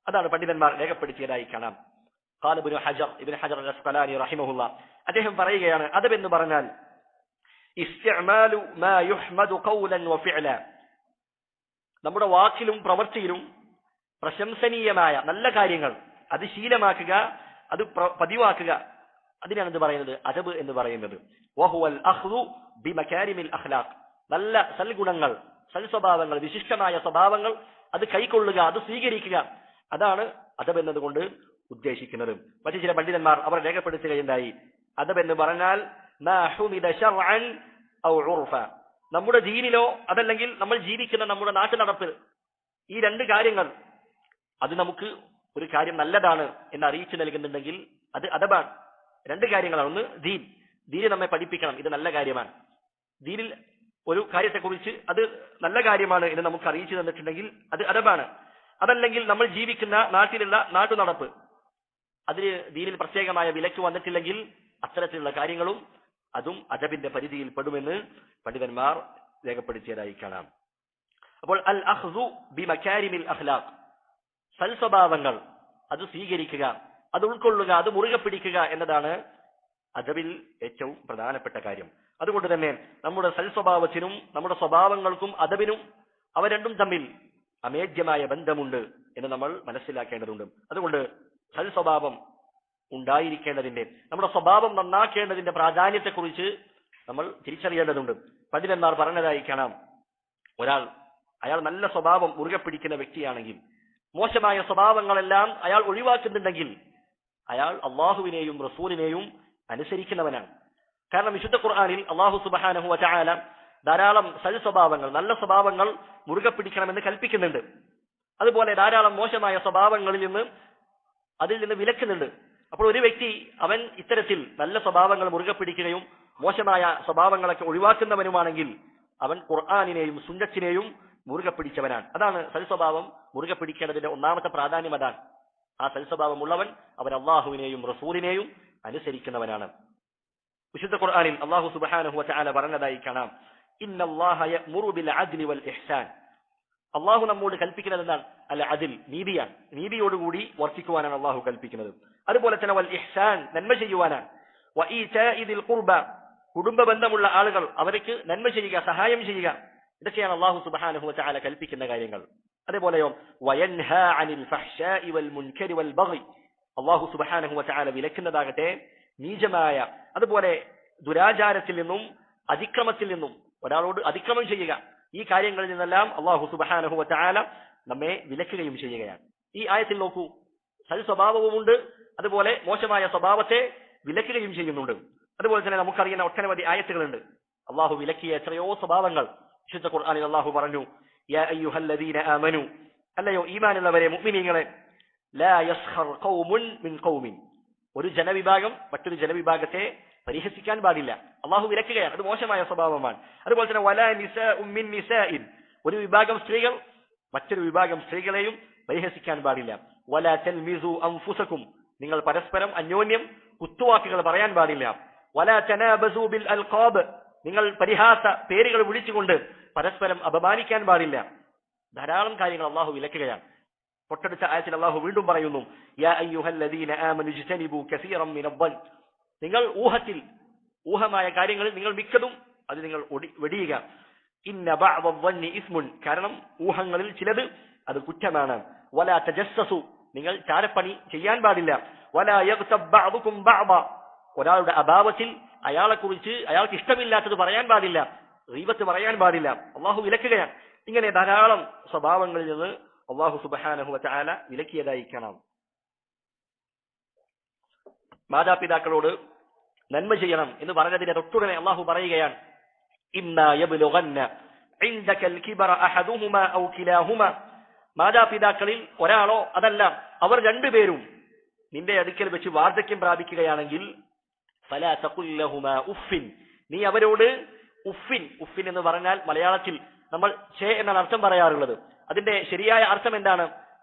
അതാണ് പണ്ഡിതന്മാർ രേഖപ്പെടുത്തിയതായി കാണാം. ഖാല ഇബ്നു ഹജർ അൽ-അസ്ഖലാനി റഹിമഹുല്ലാഹ്, അദ്ദേഹം പറയുകയാണ്, അദബ് എന്ന് പറഞ്ഞാൽ ഇസ്തിഅമാലു മാ യുഹ്മദു ഖൗലൻ വഫിഅല, നമ്മുടെ വാക്കിലും പ്രവൃത്തിയിലും പ്രശംസനീയമായ നല്ല കാര്യങ്ങൾ അത് ശീലമാക്കുക, അത് പതിവാക്കുക, അതിനാണ് ഇത് പറയുന്നത് അദബ് എന്ന് പറയുന്നത്. വഹുവൽ അഖ്ദു ബിമകാരിമിൽ അഖ്ലാഖ്, നല്ല സൽഗുണങ്ങൾ, സൽസ്വഭാവങ്ങൾ, വിശിഷ്ടമായ സ്വഭാവങ്ങൾ അത് കൈക്കൊള്ളുക, അത് സ്വീകരിക്കുക, അതാണ് അദബ് എന്നതുകൊണ്ട് ഉദ്ദേശിക്കുന്നത്. മറ്റു ചില പണ്ഡിതന്മാർ അവർ രേഖപ്പെടുത്തുകയുണ്ടായി, അദബ് എന്ന് പറഞ്ഞാൽ മാ ഹുമിദ ശർഅൻ ഔ ഉർഫ, നമ്മുടെ ദീനിലോ അതല്ലെങ്കിൽ നമ്മൾ ജീവിക്കുന്ന നമ്മുടെ നാട്ടു നടപ്പിൽ ഈ 2 കാര്യങ്ങൾ അത് നമുക്ക് ഒരു കാര്യം നല്ലതാണ് എന്ന് അറിയിച്ചു നൽകുന്നുണ്ടെങ്കിൽ അത് അദബാണ്. 2 കാര്യങ്ങളാണ്. ഒന്ന് ദീന് നമ്മെ പഠിപ്പിക്കണം, ഇത് നല്ല കാര്യമാണ്. ദീനിൽ ഒരു കാര്യത്തെക്കുറിച്ച് അത് നല്ല കാര്യമാണ് എന്ന് നമുക്ക് അറിയിച്ചു തന്നിട്ടുണ്ടെങ്കിൽ അത് അദബാണ്. അതല്ലെങ്കിൽ നമ്മൾ ജീവിക്കുന്ന നാട്ടിലുള്ള നാട്ടു നടപ്പ് അതിന് ദീനിൽ പ്രത്യേകമായ വിലക്ക് വന്നിട്ടില്ലെങ്കിൽ അത്തരത്തിലുള്ള കാര്യങ്ങളും അതും അദബിന്റെ പരിധിയിൽ പെടുമെന്ന് പണ്ഡിതന്മാർ രേഖപ്പെടുത്തിയതായി കാണാം. അപ്പോൾ അൽ അഖ്ദു ബിമകാരിമിൽ അഖ്ലാഖ്, സൽസ്വഭാവങ്ങൾ അത് സ്വീകരിക്കുക, അത് ഉൾക്കൊള്ളുക, അത് മുറുകെ പിടിക്കുക എന്നതാണ് അദബിൽ ഏറ്റവും പ്രധാനപ്പെട്ട കാര്യം. അതുകൊണ്ട് തന്നെ നമ്മുടെ സൽസ്വഭാവത്തിനും നമ്മുടെ സ്വഭാവങ്ങൾക്കും അദബിനും അവ രണ്ടും തമ്മിൽ അമേദ്യമായ ബന്ധമുണ്ട് എന്ന് നമ്മൾ മനസ്സിലാക്കേണ്ടതുണ്ട്. അതുകൊണ്ട് സൽസ്വഭാവം ഉണ്ടായിരിക്കേണ്ടതിന്റെ, നമ്മുടെ സ്വഭാവം നന്നാക്കേണ്ടതിന്റെ പ്രാധാന്യത്തെക്കുറിച്ച് നമ്മൾ തിരിച്ചറിയേണ്ടതുണ്ട്. പണ്ഡിതന്മാർ പറഞ്ഞതായി കാണാം, അയാൾ നല്ല സ്വഭാവം മുറുകെ പിടിക്കുന്ന വ്യക്തിയാണെങ്കിൽ, മോശമായ സ്വഭാവങ്ങളെല്ലാം അയാൾ ഒഴിവാക്കുന്നുണ്ടെങ്കിൽ അയാൾ അള്ളാഹുവിനെയും റസൂലിനെയും അനുസരിക്കുന്നവനാണ്. കാരണം വിശുദ്ധ ഖുർആനിൽ അള്ളാഹു സുബ്ഹാനഹു വ തആല ധാരാളം സൽസ്വഭാവങ്ങൾ, നല്ല സ്വഭാവങ്ങൾ മുറുകെ പിടിക്കണമെന്ന് കൽപ്പിക്കുന്നുണ്ട്. അതുപോലെ ധാരാളം മോശമായ സ്വഭാവങ്ങളിൽ അതിൽ നിന്ന് വിലക്കുന്നുണ്ട്. അപ്പോൾ ഒരു വ്യക്തി അവൻ ഇത്തരത്തിൽ നല്ല സ്വഭാവങ്ങൾ മുറുകെ പിടിക്കുകയും മോശമായ സ്വഭാവങ്ങളൊക്കെ ഒഴിവാക്കുന്നവനുമാണെങ്കിൽ അവൻ ഖുർആനിനെയും സുന്നത്തിനെയും മുറുകെ പിടിച്ചവനാണ്. അതാണ് സൽസ്വഭാവം മുറുകെ പിടിക്കേണ്ടതിന്റെ ഒന്നാമത്തെ പ്രാധാന്യം. അതാണ് ആ സൽസ്വഭാവം ഉള്ളവൻ അവൻ അള്ളാഹുവിനെയും റസൂലിനെയും അനുസരിക്കുന്നവനാണ്. വിശുദ്ധ ഖുർആനിൽ അല്ലാഹു സുബ്ഹാനഹു വ തആല പറഞ്ഞതായി കാണാം, ഇന്നല്ലാഹ യഅ്മുറു ബിൽ അദ്ലി വൽ ഇഹ്സാൻ, അള്ളാഹു നമ്മോട് കൽപ്പിക്കുന്നത് എന്താണ്? അൽ അദിൽ, നീതിയാണ്. നീതിയോടുകൂടി വർത്തിക്കുവാനാണ് അള്ളാഹു കൽപ്പിക്കുന്നത്. അതുപോലെ തന്നെ വൽ ഇഹ്സാൻ, നന്മ ചെയ്യുവാനാണ്. വ ഈതാഇ ദിൽ ഖുർബ, കുടുംബ ബന്ധമുള്ള ആളുകൾ അവർക്ക് നന്മ ചെയ്യുക, സഹായം ചെയ്യുക. ഇതൊക്കെയാണ് അള്ളാഹു സുബ്ഹാനഹു വ തആല കൽപ്പിക്കുന്ന കാര്യങ്ങൾ. അതേപോലെയോ വയൻഹാ അനിൽ ഫഹ്ശാഇ വൽ മുൻകരി വൽ ബഗി, അള്ളാഹു സുബ്ഹാനഹു വ തആല വിലക്കുന്നതാകട്ടെ നീചമായ അതുപോലെ ദുരാചാരത്തിൽ നിന്നും അതിക്രമത്തിൽ നിന്നും, ഒരാളോട് അതിക്രമം ചെയ്യുക, ഈ കാര്യങ്ങളിൽ നിന്നെല്ലാം അള്ളാഹു സുബ്ഹാനഹു വ തആല നമ്മെ വിലക്കുകയും ചെയ്യുകയാണ്. ഈ ആയത്തിൽ നോക്കൂ, സൽ സ്വഭാവവുമുണ്ട്, അതുപോലെ മോശമായ സ്വഭാവത്തെ വിലക്കുകയും ചെയ്യുന്നുണ്ട്. അതുപോലെ തന്നെ നമുക്കറിയുന്ന ഒട്ടനവധി ആയത്തുകളുണ്ട്. അള്ളാഹു വിലക്കിയ എത്രയോ സ്വഭാവങ്ങൾ വിശുദ്ധ ഖുർആനിൽ അള്ളാഹു പറഞ്ഞു, യാ അയ്യുഹല്ലദീന ആമനു, അല്ലയോ ഈമാനുള്ളവരെ, മുഅ്മിനീങ്ങളെ, ലാ യസ്ഖർ ഖൗമുൻ മിൻ ഖൗമിൻ, ഒരു ജനവിഭാഗം മറ്റൊരു ജനവിഭാഗത്തെ പരിഹസിക്കാൻ പാടില്ല. അള്ളാഹു വിലക്കുകയാണ്, അത് മോശമായ സ്വഭാവമാണ്. അതുപോലെ തന്നെ വലാ നിസാഉം മിൻ നിസാഇൻ, ഒരു വിഭാഗം സ്ത്രീകൾ മറ്റൊരു വിഭാഗം സ്ത്രീകളെയും പരിഹസിക്കാൻ പാടില്ല. വലാ തൽമിസു അൻഫുസകും, നിങ്ങൾ പരസ്പരം അന്യോന്യം കുത്തുവാക്കുകൾ പറയാൻ പാടില്ല. വലാ തനാബസു ബിൽ അൽഖാബ്, നിങ്ങൾ പരിഹാസ പേരുകൾ വിളിച്ചുകൊണ്ട് പരസ്പരം അപമാനിക്കാൻ പാടില്ല. ധാരാളം കാര്യങ്ങൾ അള്ളാഹു വിലക്കുകയാണ്. തൊട്ടടുത്ത ആയത്തിൽ അള്ളാഹു വീണ്ടും പറയുന്നു, യാ അയ്യുഹല്ലദീന ആമനു ഇജ്തനിബു കസീറൻ മിനദ്ദൻ, നിങ്ങൾ ഊഹമായ കാര്യങ്ങളിൽ നിങ്ങൾ മിക്കതും അത് നിങ്ങൾ വെടിയുക. ഇന്ന ബഅദദ്ദന്നി ഇസ്മുൻ, കാരണം ഊഹങ്ങളിൽ ചിലത് അത് കുറ്റമാണ്. വലാ തജസ്സസു, നിങ്ങൾ ചാരപ്പണി ചെയ്യാൻ പാടില്ല. വലാ യഗ്തബ് ബഅദുകും ബഅദ, ഒരാളുടെ അഭാവത്തിൽ അയാളെക്കുറിച്ച് അയാൾക്ക് ഇഷ്ടമില്ലാത്തത് പറയാൻ പാടില്ല, ഗീബത്ത് പറയാൻ പാടില്ല. അള്ളാഹു വിലക്കുകയാണ്. ഇങ്ങനെ ധാരാളം സ്വഭാവങ്ങളിൽ നിന്ന് അള്ളാഹു സുബ്ഹാനഹു വ തആല വിലക്കിയതായി കാണാം. മാതാപിതാക്കളോട് നന്മ ചെയ്യണം എന്ന് പറഞ്ഞതിനെ തൊട്ടുടനെ അള്ളാഹു പറയുകയാണ്, ഇമ്മാ യബ്ലുഗന്ന ഇൻദകൽ കിബറ അഹദുഹുമാ ഔ കിലാഹുമാ, മാതാപിതാക്കളിൽ ഒരാളോ അതല്ല അവർ രണ്ടുപേരും നിന്റെ അടുക്കൽ വെച്ച് വാർദ്ധക്യം പ്രാപിക്കുകയാണെങ്കിൽ ഫലാ തഖുൽ ലഹുമാ ഉഫിൻ, നീ അവരോട് ഉഫിൻ എന്ന് പറഞ്ഞാൽ മലയാളത്തിൽ നമ്മൾ ഛേ എന്നാണ് അർത്ഥം പറയാറുള്ളത്. അതിന്റെ ശരിയായ അർത്ഥം എന്താണ്?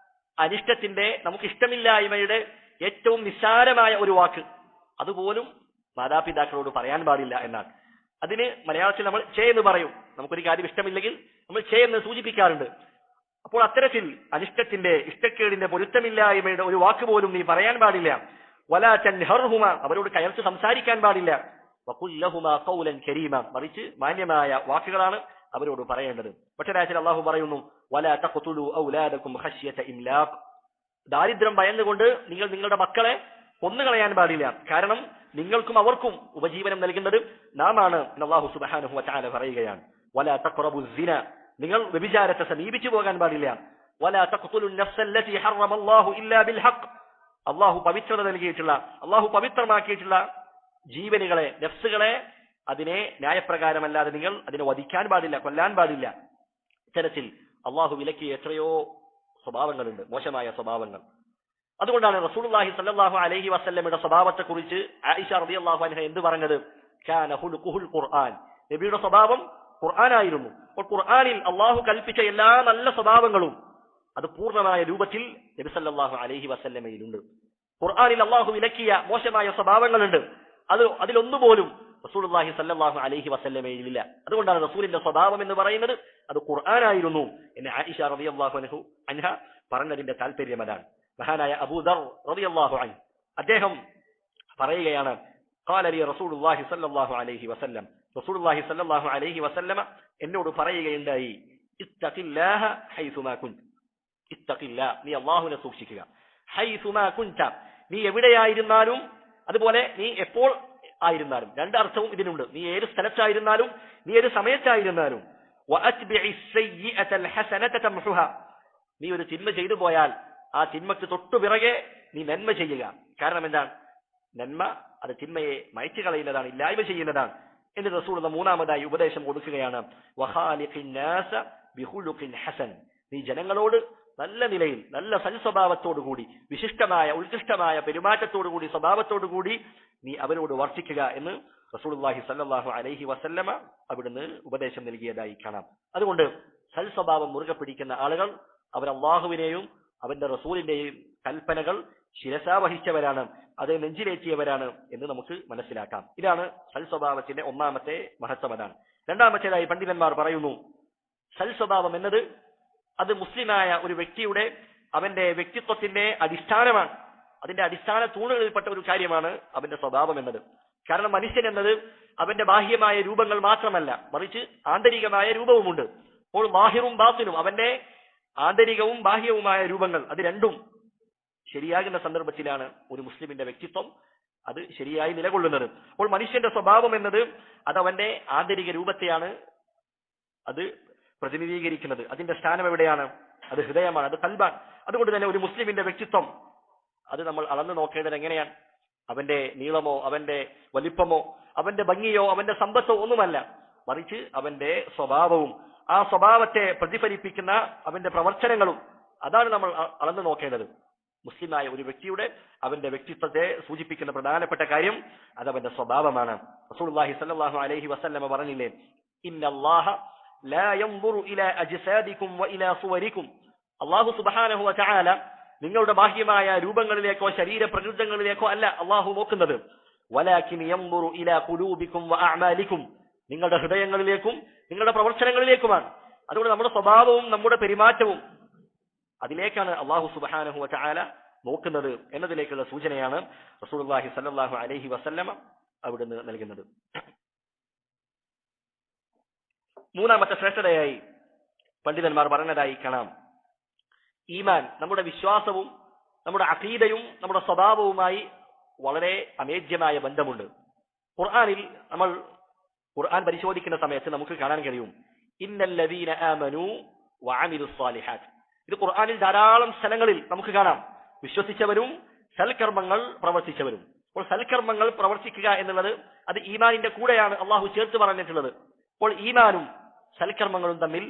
അനിഷ്ടത്തിന്റെ, നമുക്ക് ഇഷ്ടമില്ലായ്മയുടെ ഏറ്റവും നിസ്സാരമായ ഒരു വാക്ക് അതുപോലും മാതാപിതാക്കളോട് പറയാൻ പാടില്ല എന്നാണ്. അതിന് മലയാളത്തിൽ നമ്മൾ ഛേ എന്ന് പറയും. നമുക്കൊരു കാര്യം ഇഷ്ടമില്ലെങ്കിൽ നമ്മൾ ഛേ എന്ന് സൂചിപ്പിക്കാറുണ്ട്. അപ്പോൾ അത്തരത്തിൽ അനിഷ്ടത്തിന്റെ, ഇഷ്ടക്കേടിന്റെ, പൊരുത്തമില്ലായ്മയുടെ ഒരു വാക്ക് പോലും നീ പറയാൻ പാടില്ല. വലാ തൻഹർഹുമാ, അവരോട് കയർത്ത് സംസാരിക്കാൻ പാടില്ല. വഖുൽ ലഹുമാ ഖൗലൻ കരീമ, മറിച്ച് മാന്യമായ വാക്കുകളാണ് അവരോട് പറയേണ്ടത്. മറ്റൊരാഴ്ചയിൽ അള്ളാഹു പറയുന്നു, വലാ തഖ്തുലു ഔലാദകും ഖശ്യത ഇംലാഖ്, ദാരിദ്ര്യം ഭയന്നുകൊണ്ട് നിങ്ങൾ നിങ്ങളുടെ മക്കളെ കൊന്നുകളയാൻ പാടില്ല. കാരണം നിങ്ങൾക്കും അവർക്കും ഉപജീവനം നൽകുന്നത് നാമാണ് എന്ന് അള്ളാഹു സുബ്ഹാനഹു വ തആല പറയുകയാണ്. വലാ തഖ്റബു സിന, നിങ്ങൾ വ്യഭിചാരത്തെ സമീപിച്ചു പോകാൻ പാടില്ല. വലാ തഖ്തുലു നഫ്സല്ലതി ഹറമല്ലാഹു ഇല്ലാ ബിൽ ഹഖ്, അള്ളാഹു പവിത്രത നൽകിയിട്ടുള്ള, അള്ളാഹു പവിത്രമാക്കിയിട്ടുള്ള ജീവനുകളെ, നഫ്സുകളെ അതിനെ ന്യായപ്രകാരമല്ലാതെ നിങ്ങൾ അതിനെ വധിക്കാൻ പാടില്ല, കൊല്ലാൻ പാടില്ല. ഇത്തരത്തിൽ അള്ളാഹു വിലക്കിയ എത്രയോ സ്വഭാവങ്ങളുണ്ട്, മോശമായ സ്വഭാവങ്ങൾ. അതുകൊണ്ടാണ് റസൂലുള്ളാഹി സ്വല്ലല്ലാഹു അലൈഹി വസല്ലമയുടെ സ്വഭാവത്തെ കുറിച്ച് ആയിഷ റളിയല്ലാഹു അൻഹ എന്ത് പറഞ്ഞത്? കാന ഖുൽഖുൽ ഖുർആൻ, നബിയുടെ സ്വഭാവം ഖുർആനായിരുന്നു. അപ്പോൾ ഖുർആനിൽ അള്ളാഹു കൽപ്പിച്ച എല്ലാ നല്ല സ്വഭാവങ്ങളും അത് പൂർണ്ണമായ രൂപത്തിൽ നബി സല്ലല്ലാഹു അലൈഹി വസല്ലമയിലുണ്ട്. ഖുർആനിൽ അള്ളാഹു വിലക്കിയ മോശമായ സ്വഭാവങ്ങളുണ്ട്, അതിലൊന്നുപോലും റസൂലുള്ളാഹി സ്വല്ലല്ലാഹു അലൈഹി വസല്ലമയിലില്ല. അതുകൊണ്ടാണ് റസൂലിന്റെ സ്വഭാവം എന്ന് പറയുന്നത് അത് ഖുർആനായിരുന്നു എന്ന് ആയിഷ റളിയല്ലാഹു അൻഹ പറഞ്ഞതിന്റെ താല്പര്യം അതാണ്. മഹാനായ അബൂദർ റളിയല്ലാഹു അൻഹു അദ്ദേഹം പറയുകയാണ്, ഖാല ലി റസൂലുള്ളാഹി സ്വല്ലല്ലാഹു അലൈഹി വസല്ലം, റസൂലുള്ളാഹി സ്വല്ലല്ലാഹു അലൈഹി വസല്ലമ എന്നോട് പറയുകയുണ്ടായി, ഇത്തഖില്ലാഹ ഹൈസുമാ കുൻത, ഇത്തഖില്ലാ, നീ അല്ലാഹുവിനെ സൂക്ഷിക്കുക. ഹൈസുമാ കുൻത, നീ എവിടെയായിരുന്നാലും, അതുപോലെ നീ എപ്പോൾ ആയിരുന്നാലും. രണ്ട് അർത്ഥവും ഇതിനുണ്ട്. നീ ഏത് സ്ഥലത്തായിരുന്നാലും, നീ ഏത് സമയത്തായിരുന്നാലും. വഅത്ബിഇസ് സയ്യിഅതൽ ഹസനത തംഹുഹാ, നീ ഒരു തിന്മ ചെയ്തു പോയാൽ ആ തിന്മക്ക് തൊട്ടു പിറകെ നീ നന്മ ചെയ്യുക. കാരണം എന്താണ്? നന്മ അത് തിന്മയെ മായ്ച്ചു കളയുന്നതാണ്, ഇല്ലായ്മ ചെയ്യുന്നതാണ് എന്ന് റസൂൽ മൂന്നാമതായി ഉപദേശം കൊടുക്കുകയാണ്. വഖാലിഖിൻ നാസ ബിഖുലുഖിൻ ഹസൻ, നീ ജനങ്ങളോട് നല്ല നിലയിൽ, നല്ല സൽസ്വഭാവത്തോടുകൂടി, വിശിഷ്ടമായ ഉത്കൃഷ്ടമായ പെരുമാറ്റത്തോടുകൂടി, സ്വഭാവത്തോടുകൂടി നീ അവരോട് വർത്തിക്കുക എന്ന് റസൂലുള്ളാഹി സ്വല്ലല്ലാഹു അലൈഹി വസല്ലമ അവിടുന്ന് ഉപദേശം നൽകിയതായി കാണാം. അതുകൊണ്ട് സൽസ്വഭാവം മുറുകെ പിടിക്കുന്ന ആളുകൾ അവർ അള്ളാഹുവിനെയും അവന്റെ റസൂലിന്റെയും കൽപ്പനകൾ ശിരസാവഹിച്ചവരാണ്, അത് നെഞ്ചിലേറ്റിയവരാണ് എന്ന് നമുക്ക് മനസ്സിലാക്കാം. ഇതാണ് സൽസ്വഭാവത്തിന്റെ ഒന്നാമത്തെ മഹത്വം. അതാണ്. രണ്ടാമത്തേതായി പണ്ഡിതന്മാർ പറയുന്നു, സൽസ്വഭാവം എന്നത് അത് മുസ്ലിമായ ഒരു വ്യക്തിയുടെ അവന്റെ വ്യക്തിത്വത്തിന്റെ അടിസ്ഥാനമാണ്. അതിന്റെ അടിസ്ഥാന തൂണുകളിൽപ്പെട്ട ഒരു കാര്യമാണ് അവന്റെ സ്വഭാവം എന്നത്. കാരണം മനുഷ്യൻ എന്നത് അവന്റെ ബാഹ്യമായ രൂപങ്ങൾ മാത്രമല്ല, മറിച്ച് ആന്തരികമായ രൂപവുമുണ്ട്. അപ്പോൾ ബാഹിറും ബാത്തിനും, അവന്റെ ആന്തരികവും ബാഹ്യവുമായ രൂപങ്ങൾ, അത് രണ്ടും ശരിയാകുന്ന സന്ദർഭത്തിലാണ് ഒരു മുസ്ലിമിന്റെ വ്യക്തിത്വം അത് ശരിയായി നിലകൊള്ളുന്നത്. അപ്പോൾ മനുഷ്യന്റെ സ്വഭാവം എന്നത് അത് അവന്റെ ആന്തരിക രൂപത്തെയാണ് അത് പ്രതിനിധീകരിക്കുന്നത്. അതിന്റെ സ്ഥാനം എവിടെയാണ്? അത് ഹൃദയമാണ്, അത് കൽബാണ്. അതുകൊണ്ട് തന്നെ ഒരു മുസ്ലിമിന്റെ വ്യക്തിത്വം അത് നമ്മൾ അളന്നു നോക്കേണ്ടത് എങ്ങനെയാണ്? അവന്റെ നീളമോ അവന്റെ വലിപ്പമോ അവന്റെ ഭംഗിയോ അവന്റെ സമ്പത്തോ ഒന്നുമല്ല, മറിച്ച് അവന്റെ സ്വഭാവവും ആ സ്വഭാവത്തെ പ്രതിഫലിപ്പിക്കുന്ന അവന്റെ പ്രവർത്തനങ്ങളും, അതാണ് നമ്മൾ അളന്നു നോക്കേണ്ടത്. മുസ്ലിമായ ഒരു വ്യക്തിയുടെ അവന്റെ വ്യക്തിത്വത്തെ സൂചിപ്പിക്കുന്ന പ്രധാനപ്പെട്ട കാര്യം അത് അവന്റെ സ്വഭാവമാണ്. റസൂലുള്ളാഹി സ്വല്ലല്ലാഹു അലൈഹി വസല്ലമ പറഞ്ഞില്ലേ, ഇന്നല്ലാഹ ലാ യൻദുറു ഇലാ അജ്സാദികും വഇലാ സുവരികും. അല്ലാഹു സുബ്ഹാനഹു വതആല നിങ്ങളുടെ ബാഹ്യമായ രൂപങ്ങളിലേക്കോ ശരീരപ്രകൃതങ്ങളിലേക്കോ അല്ല അല്ലാഹു നോക്കുന്നത്. വലാകിൻ യൻദുറു ഇലാ ഖുലൂബികും വഅഅമാലികും. നിങ്ങളുടെ ഹൃദയങ്ങളിലേക്കും നിങ്ങളുടെ പ്രവർത്തനങ്ങളിലേക്കുമാണ്. അതുകൊണ്ട് നമ്മുടെ സ്വഭാവവും നമ്മുടെ പെരുമാറ്റവും അതിലേക്കാണ് അല്ലാഹു സുബ്ഹാനഹു വതആല നോക്കുന്നത് എന്നതിലേക്കുള്ള സൂചനയാണ് റസൂലുള്ളാഹി സ്വല്ലല്ലാഹു അലൈഹി വസല്ലമ അവിടുന്ന് നൽകുന്നത്. മൂന്നാമത്തെ ശ്രേഷ്ഠതയായി പണ്ഡിതന്മാർ പറഞ്ഞതായി കാണാം, ഈമാൻ, നമ്മുടെ വിശ്വാസവും നമ്മുടെ അഖീദയും നമ്മുടെ സ്വഭാവവുമായി വളരെ അമേജ്യമായ ബന്ധമുണ്ട്. ഖുർആനിൽ നമ്മൾ ഖുർആൻ പരിശോധിക്കുന്ന സമയത്ത് നമുക്ക് കാണാൻ കഴിയും, ഇന്നല്ലദീന ആമനൂ വഅമിലുസ് സാലിഹാത്ത്. ഇത് ഖുർആനിൽ ധാരാളം സ്ഥലങ്ങളിൽ നമുക്ക് കാണാം, വിശ്വസിച്ചവരും സൽക്കർമ്മങ്ങൾ പ്രവർത്തിച്ചവരും. അപ്പോൾ സൽക്കർമ്മങ്ങൾ പ്രവർത്തിക്കുക എന്നുള്ളത് അത് ഈമാനിന്റെ കൂടെയാണ് അള്ളാഹു ചേർത്ത് പറഞ്ഞിട്ടുള്ളത്. അപ്പോൾ ഈമാനും സൽക്കർമ്മങ്ങളും തമ്മിൽ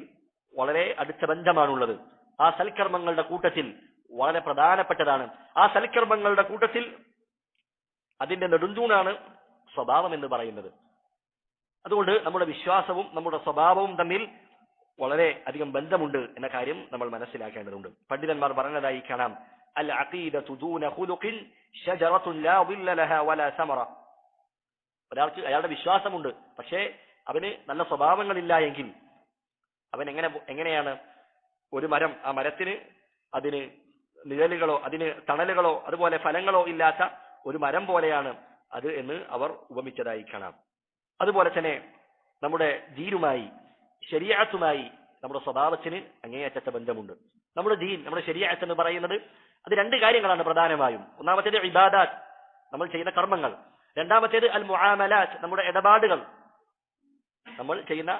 വളരെ അടുത്ത ബന്ധമാണുള്ളത്. ആ സൽക്കർമ്മങ്ങളുടെ കൂട്ടത്തിൽ വളരെ പ്രധാനപ്പെട്ടതാണ്, ആ സൽക്കർമ്മങ്ങളുടെ കൂട്ടത്തിൽ അതിന്റെ നെടുന്തൂണാണ് സ്വഭാവം എന്ന് പറയുന്നത്. അതുകൊണ്ട് നമ്മുടെ വിശ്വാസവും നമ്മുടെ സ്വഭാവവും തമ്മിൽ വളരെ അധികം ബന്ധമുണ്ട് എന്ന കാര്യം നമ്മൾ മനസ്സിലാക്കേണ്ടതുണ്ട്. പണ്ഡിതന്മാർ പറഞ്ഞതായി കാണാം, അൽ അഖീദതു ദൂന ഖുലുഖിൻ ശജറത്തുൻ ലാ ദില്ല ലഹാ വലാ സമറ. ഒരാൾക്ക് അയാളുടെ വിശ്വാസമുണ്ട്, പക്ഷേ അവന് നല്ല സ്വഭാവങ്ങളില്ല എങ്കിൽ അവൻ എങ്ങനെയാണ് ഒരു മരം, ആ മരത്തിന് അതിന് നിഴലുകളോ അതിന് തണലുകളോ അതുപോലെ ഫലങ്ങളോ ഇല്ലാത്ത ഒരു മരം പോലെയാണ് അത് എന്ന് അവർ ഉപമിച്ചതായി കാണാം. അതുപോലെ തന്നെ നമ്മുടെ ദീനുമായി ശരീഅത്തുമായി നമ്മുടെ സ്വഭാവത്തിന് അങ്ങേയറ്റത്തെ ബന്ധമുണ്ട്. നമ്മുടെ ദീൻ, നമ്മുടെ ശരീഅത്ത് എന്ന് പറയുന്നത് അത് രണ്ട് കാര്യങ്ങളാണ് പ്രധാനമായും. ഒന്നാമത്തേത് ഇബാദാത്ത്, നമ്മൾ ചെയ്യുന്ന കർമ്മങ്ങൾ. രണ്ടാമത്തേത് അൽ മുആമലാത്ത്, നമ്മുടെ ഇടപാടുകൾ. നമ്മൾ ചെയ്യുന്ന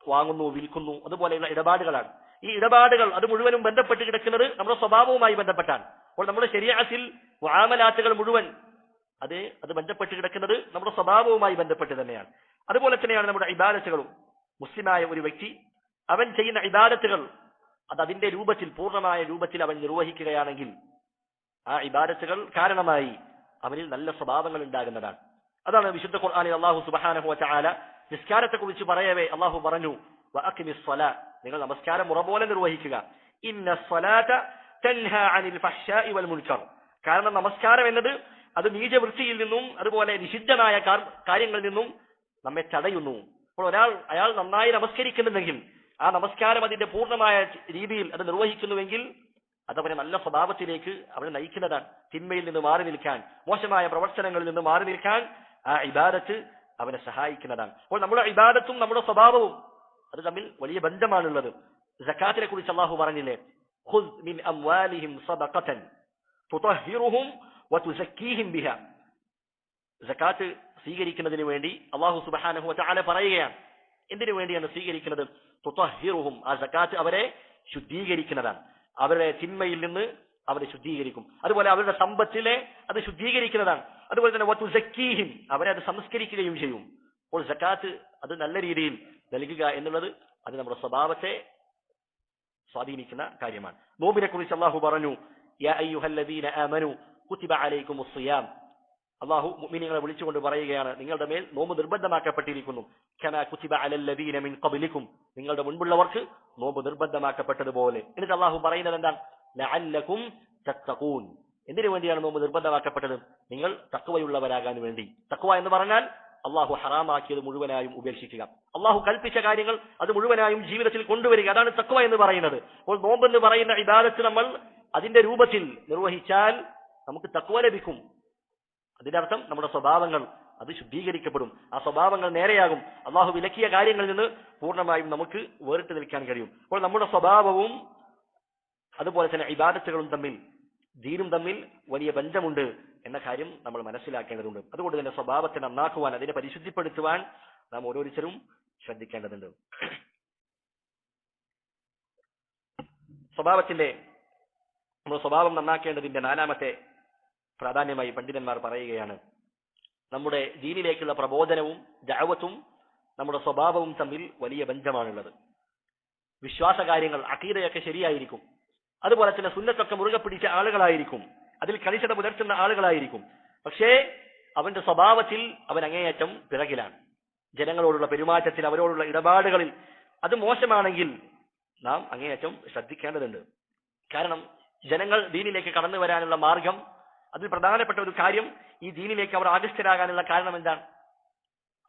വാങ്ങുന്നു വിൽക്കുന്നു അതുപോലെയുള്ള ഇടപാടുകളാണ്. ഈ ഇടപാടുകൾ അത് മുഴുവനും ബന്ധപ്പെട്ട് കിടക്കുന്നത് നമ്മുടെ സ്വഭാവവുമായി ബന്ധപ്പെട്ടാണ്. അപ്പോൾ നമ്മുടെ ശരീഅത്തിൽ മുആമലാത്തുകൾ മുഴുവൻ അത് ബന്ധപ്പെട്ട് കിടക്കുന്നത് നമ്മുടെ സ്വഭാവവുമായി ബന്ധപ്പെട്ട് തന്നെയാണ്. അതുപോലെ തന്നെയാണ് നമ്മുടെ ഇബാദത്തുകളും. മുസ്ലിമായ ഒരു വ്യക്തി അവൻ ചെയ്യുന്ന ഇബാദത്തുകൾ അത് അതിന്റെ രൂപത്തിൽ, പൂർണ്ണമായ രൂപത്തിൽ അവൻ നിർവഹിക്കുകയാണെങ്കിൽ ആ ഇബാദത്തുകൾ കാരണമായി അവനിൽ നല്ല സ്വഭാവങ്ങൾ ഉണ്ടാകുന്നതാണ്. അതാണ് വിശുദ്ധ ഖുർആനിൽ അല്ലാഹു സുബ്ഹാനഹു വതആല നിസ്കാരത്തെ കുറിച്ച് പറയവേ അല്ലാഹു പറഞ്ഞു, വഅഖിമിസ് സ്വലാ, നിങ്ങൾ നമസ്കാരം മുറ പോലെ നിർവഹിക്കുക. ഇന്നസ്സലാത തൻഹാ അനിൽ ഫഹ്ശാഇ വൽ മുൻകർ. കാരണം നമസ്കാരം എന്നത് അത് നീചവൃത്തിയിൽ നിന്നും അതുപോലെ നിഷിദ്ധമായ കാര്യങ്ങളിൽ നിന്നും നമ്മെ തടയുന്നു. അപ്പോൾ അയാൾ നന്നായി നമസ്കരിക്കുന്നുണ്ടെങ്കിൽ ആ നമസ്കാരം അതിന്റെ പൂർണ്ണമായ രീതിയിൽ അത് നിർവഹിക്കുന്നുവെങ്കിൽ അതവനെ നല്ല സ്വഭാവത്തിലേക്ക് അവനെ നയിക്കുന്നതാണ്. തിന്മയിൽ നിന്ന് മാറി നിൽക്കാൻ, മോശമായ പ്രവർത്തനങ്ങളിൽ നിന്ന് മാറി നിൽക്കാൻ ആ ഇബാദത്ത് അവനെ സഹായിക്കുന്നതാണ്. അപ്പോൾ നമ്മുടെ ഇബാദത്തും നമ്മുടെ സ്വഭാവവും അത് തമ്മിൽ വലിയ ബന്ധമാണുള്ളത്. സക്കാത്തിനെ കുറിച്ച് അല്ലാഹു പറഞ്ഞില്ലേ, ഖുദ് മിൻ അംവാലിഹിം സദഖതൻ തുതഹിറുഹും വതുസക്കീഹിം ബിഹാ. സക്കാത്ത് സ്വീകരിക്കുന്നതിന് വേണ്ടി അല്ലാഹു സുബ്ഹാനഹു വതആല പറയുകയാണ്. എന്തിനു വേണ്ടിയാണ് സ്വീകരിക്കുന്നത്? തുതഹിറുഹും, ആ സക്കാത്ത് അവരെ ശുദ്ധീകരിക്കുന്നതാണ്. അവരുടെ തിന്മയിൽ നിന്ന് അവരെ ശുദ്ധീകരിക്കും. അതുപോലെ അവരുടെ സമ്പത്തിനെ അത് ശുദ്ധീകരിക്കുന്നതാണ്. അതുപോലെ തന്നെ വതുസക്കീഹിം, അവരെ അത് സംസ്കരിക്കുകയും ചെയ്യും. അപ്പോൾ സക്കാത്ത് അത് നല്ല രീതിയിൽ നൽകുക എന്നുള്ളത് അത് നമ്മുടെ സ്വഭാവത്തെ സ്വാധീനിക്കുന്ന കാര്യമാണ്. നോമ്പിനെ കുറിച്ച് അല്ലാഹു പറഞ്ഞു, യാ അയ്യുഹല്ലദീന ആമനു കുതിബ അലൈക്കുമുസ് സിയാം. അല്ലാഹു മുഅ്മിനീങ്ങളെ വിളിച്ചുകൊണ്ട് പറയുകയാണ്, നിങ്ങളുടെ മേൽ നോമ്പ് നിർബന്ധമാക്കപ്പെട്ടിരിക്കുന്നു. കമാ കുതിബ അലല്ലദീന മിൻ ഖബ്ലിക്കും, നിങ്ങളുടെ മുൻപുള്ളവർക്ക് നോമ്പ് നിർബന്ധമാക്കപ്പെട്ടതുപോലെ. എന്നിട്ട് അല്ലാഹു പറയുന്നത് എന്താണ്? ലഅല്ലകും തത്തഖൂൻ. എന്തിനു വേണ്ടിയാണ് നോമ്പ് നിർബന്ധമാക്കപ്പെട്ടത്? നിങ്ങൾ തഖ്വയുള്ളവരാകാൻ വേണ്ടി. തഖ്വ എന്ന് പറഞ്ഞാൽ അള്ളാഹു ഹറാമാക്കിയത് മുഴുവനായും ഉപേക്ഷിക്കുക. അള്ളാഹു കൽപ്പിച്ച കാര്യങ്ങൾ അത് മുഴുവനായും ജീവിതത്തിൽ കൊണ്ടുവരിക. അതാണ് തഖ്വ എന്ന് പറയുന്നത്. അപ്പോൾ നോമ്പെന്ന് പറയുന്ന ഇബാദത്ത് നമ്മൾ അതിന്റെ രൂപത്തിൽ നിർവഹിച്ചാൽ നമുക്ക് തഖ്വ ലഭിക്കും. അതിന്റെ അർത്ഥം നമ്മുടെ സ്വഭാവങ്ങൾ അത് ശുദ്ധീകരിക്കപ്പെടും, ആ സ്വഭാവങ്ങൾ നേരെയാകും. അള്ളാഹു വിലക്കിയ കാര്യങ്ങളിൽ നിന്ന് പൂർണ്ണമായും നമുക്ക് വേറിട്ട് നിൽക്കാൻ കഴിയും. അപ്പോൾ നമ്മുടെ സ്വഭാവവും അതുപോലെ തന്നെ ഇബാദത്തുകളും തമ്മിൽ, ദീനും തമ്മിൽ വലിയ ബന്ധമുണ്ട് എന്ന കാര്യം നമ്മൾ മനസ്സിലാക്കേണ്ടതുണ്ട്. അതുകൊണ്ട് തന്നെ സ്വഭാവത്തെ നന്നാക്കുവാൻ, അതിനെ പരിശുദ്ധിപ്പെടുത്തുവാൻ നാം ഓരോരുത്തരും ശ്രദ്ധിക്കേണ്ടതുണ്ട്. നമ്മുടെ സ്വഭാവം നന്നാക്കേണ്ടതിന്റെ നാലാമത്തെ പ്രാധാന്യമായി പണ്ഡിതന്മാർ പറയുകയാണ്, നമ്മുടെ ദീനിലേക്കുള്ള പ്രബോധനവും ദഅവത്തും നമ്മുടെ സ്വഭാവവും തമ്മിൽ വലിയ ബന്ധമാണുള്ളത്. വിശ്വാസകാര്യങ്ങൾ, അഖീദയൊക്കെ ശരിയായിരിക്കും, അതുപോലെ തന്നെ സുന്നത്തൊക്കെ മുറുകെ പിടിച്ച ആളുകളായിരിക്കും, അതിൽ കണിശത പുലർത്തുന്ന ആളുകളായിരിക്കും. പക്ഷേ അവന്റെ സ്വഭാവത്തിൽ അവൻ അങ്ങേയറ്റം പിറകിലാണ്. ജനങ്ങളോടുള്ള പെരുമാറ്റത്തിൽ, അവരോടുള്ള ഇടപാടുകളിൽ അത് മോശമാണെങ്കിൽ നാം അങ്ങേയറ്റം ശ്രദ്ധിക്കേണ്ടതുണ്ട്. കാരണം ജനങ്ങൾ ദീനിലേക്ക് കടന്നു വരാനുള്ള മാർഗം, അതിൽ പ്രധാനപ്പെട്ട ഒരു കാര്യം, ഈ ദീനിലേക്ക് അവർ ആകൃഷ്ടരാകാനുള്ള കാരണം എന്താണ്?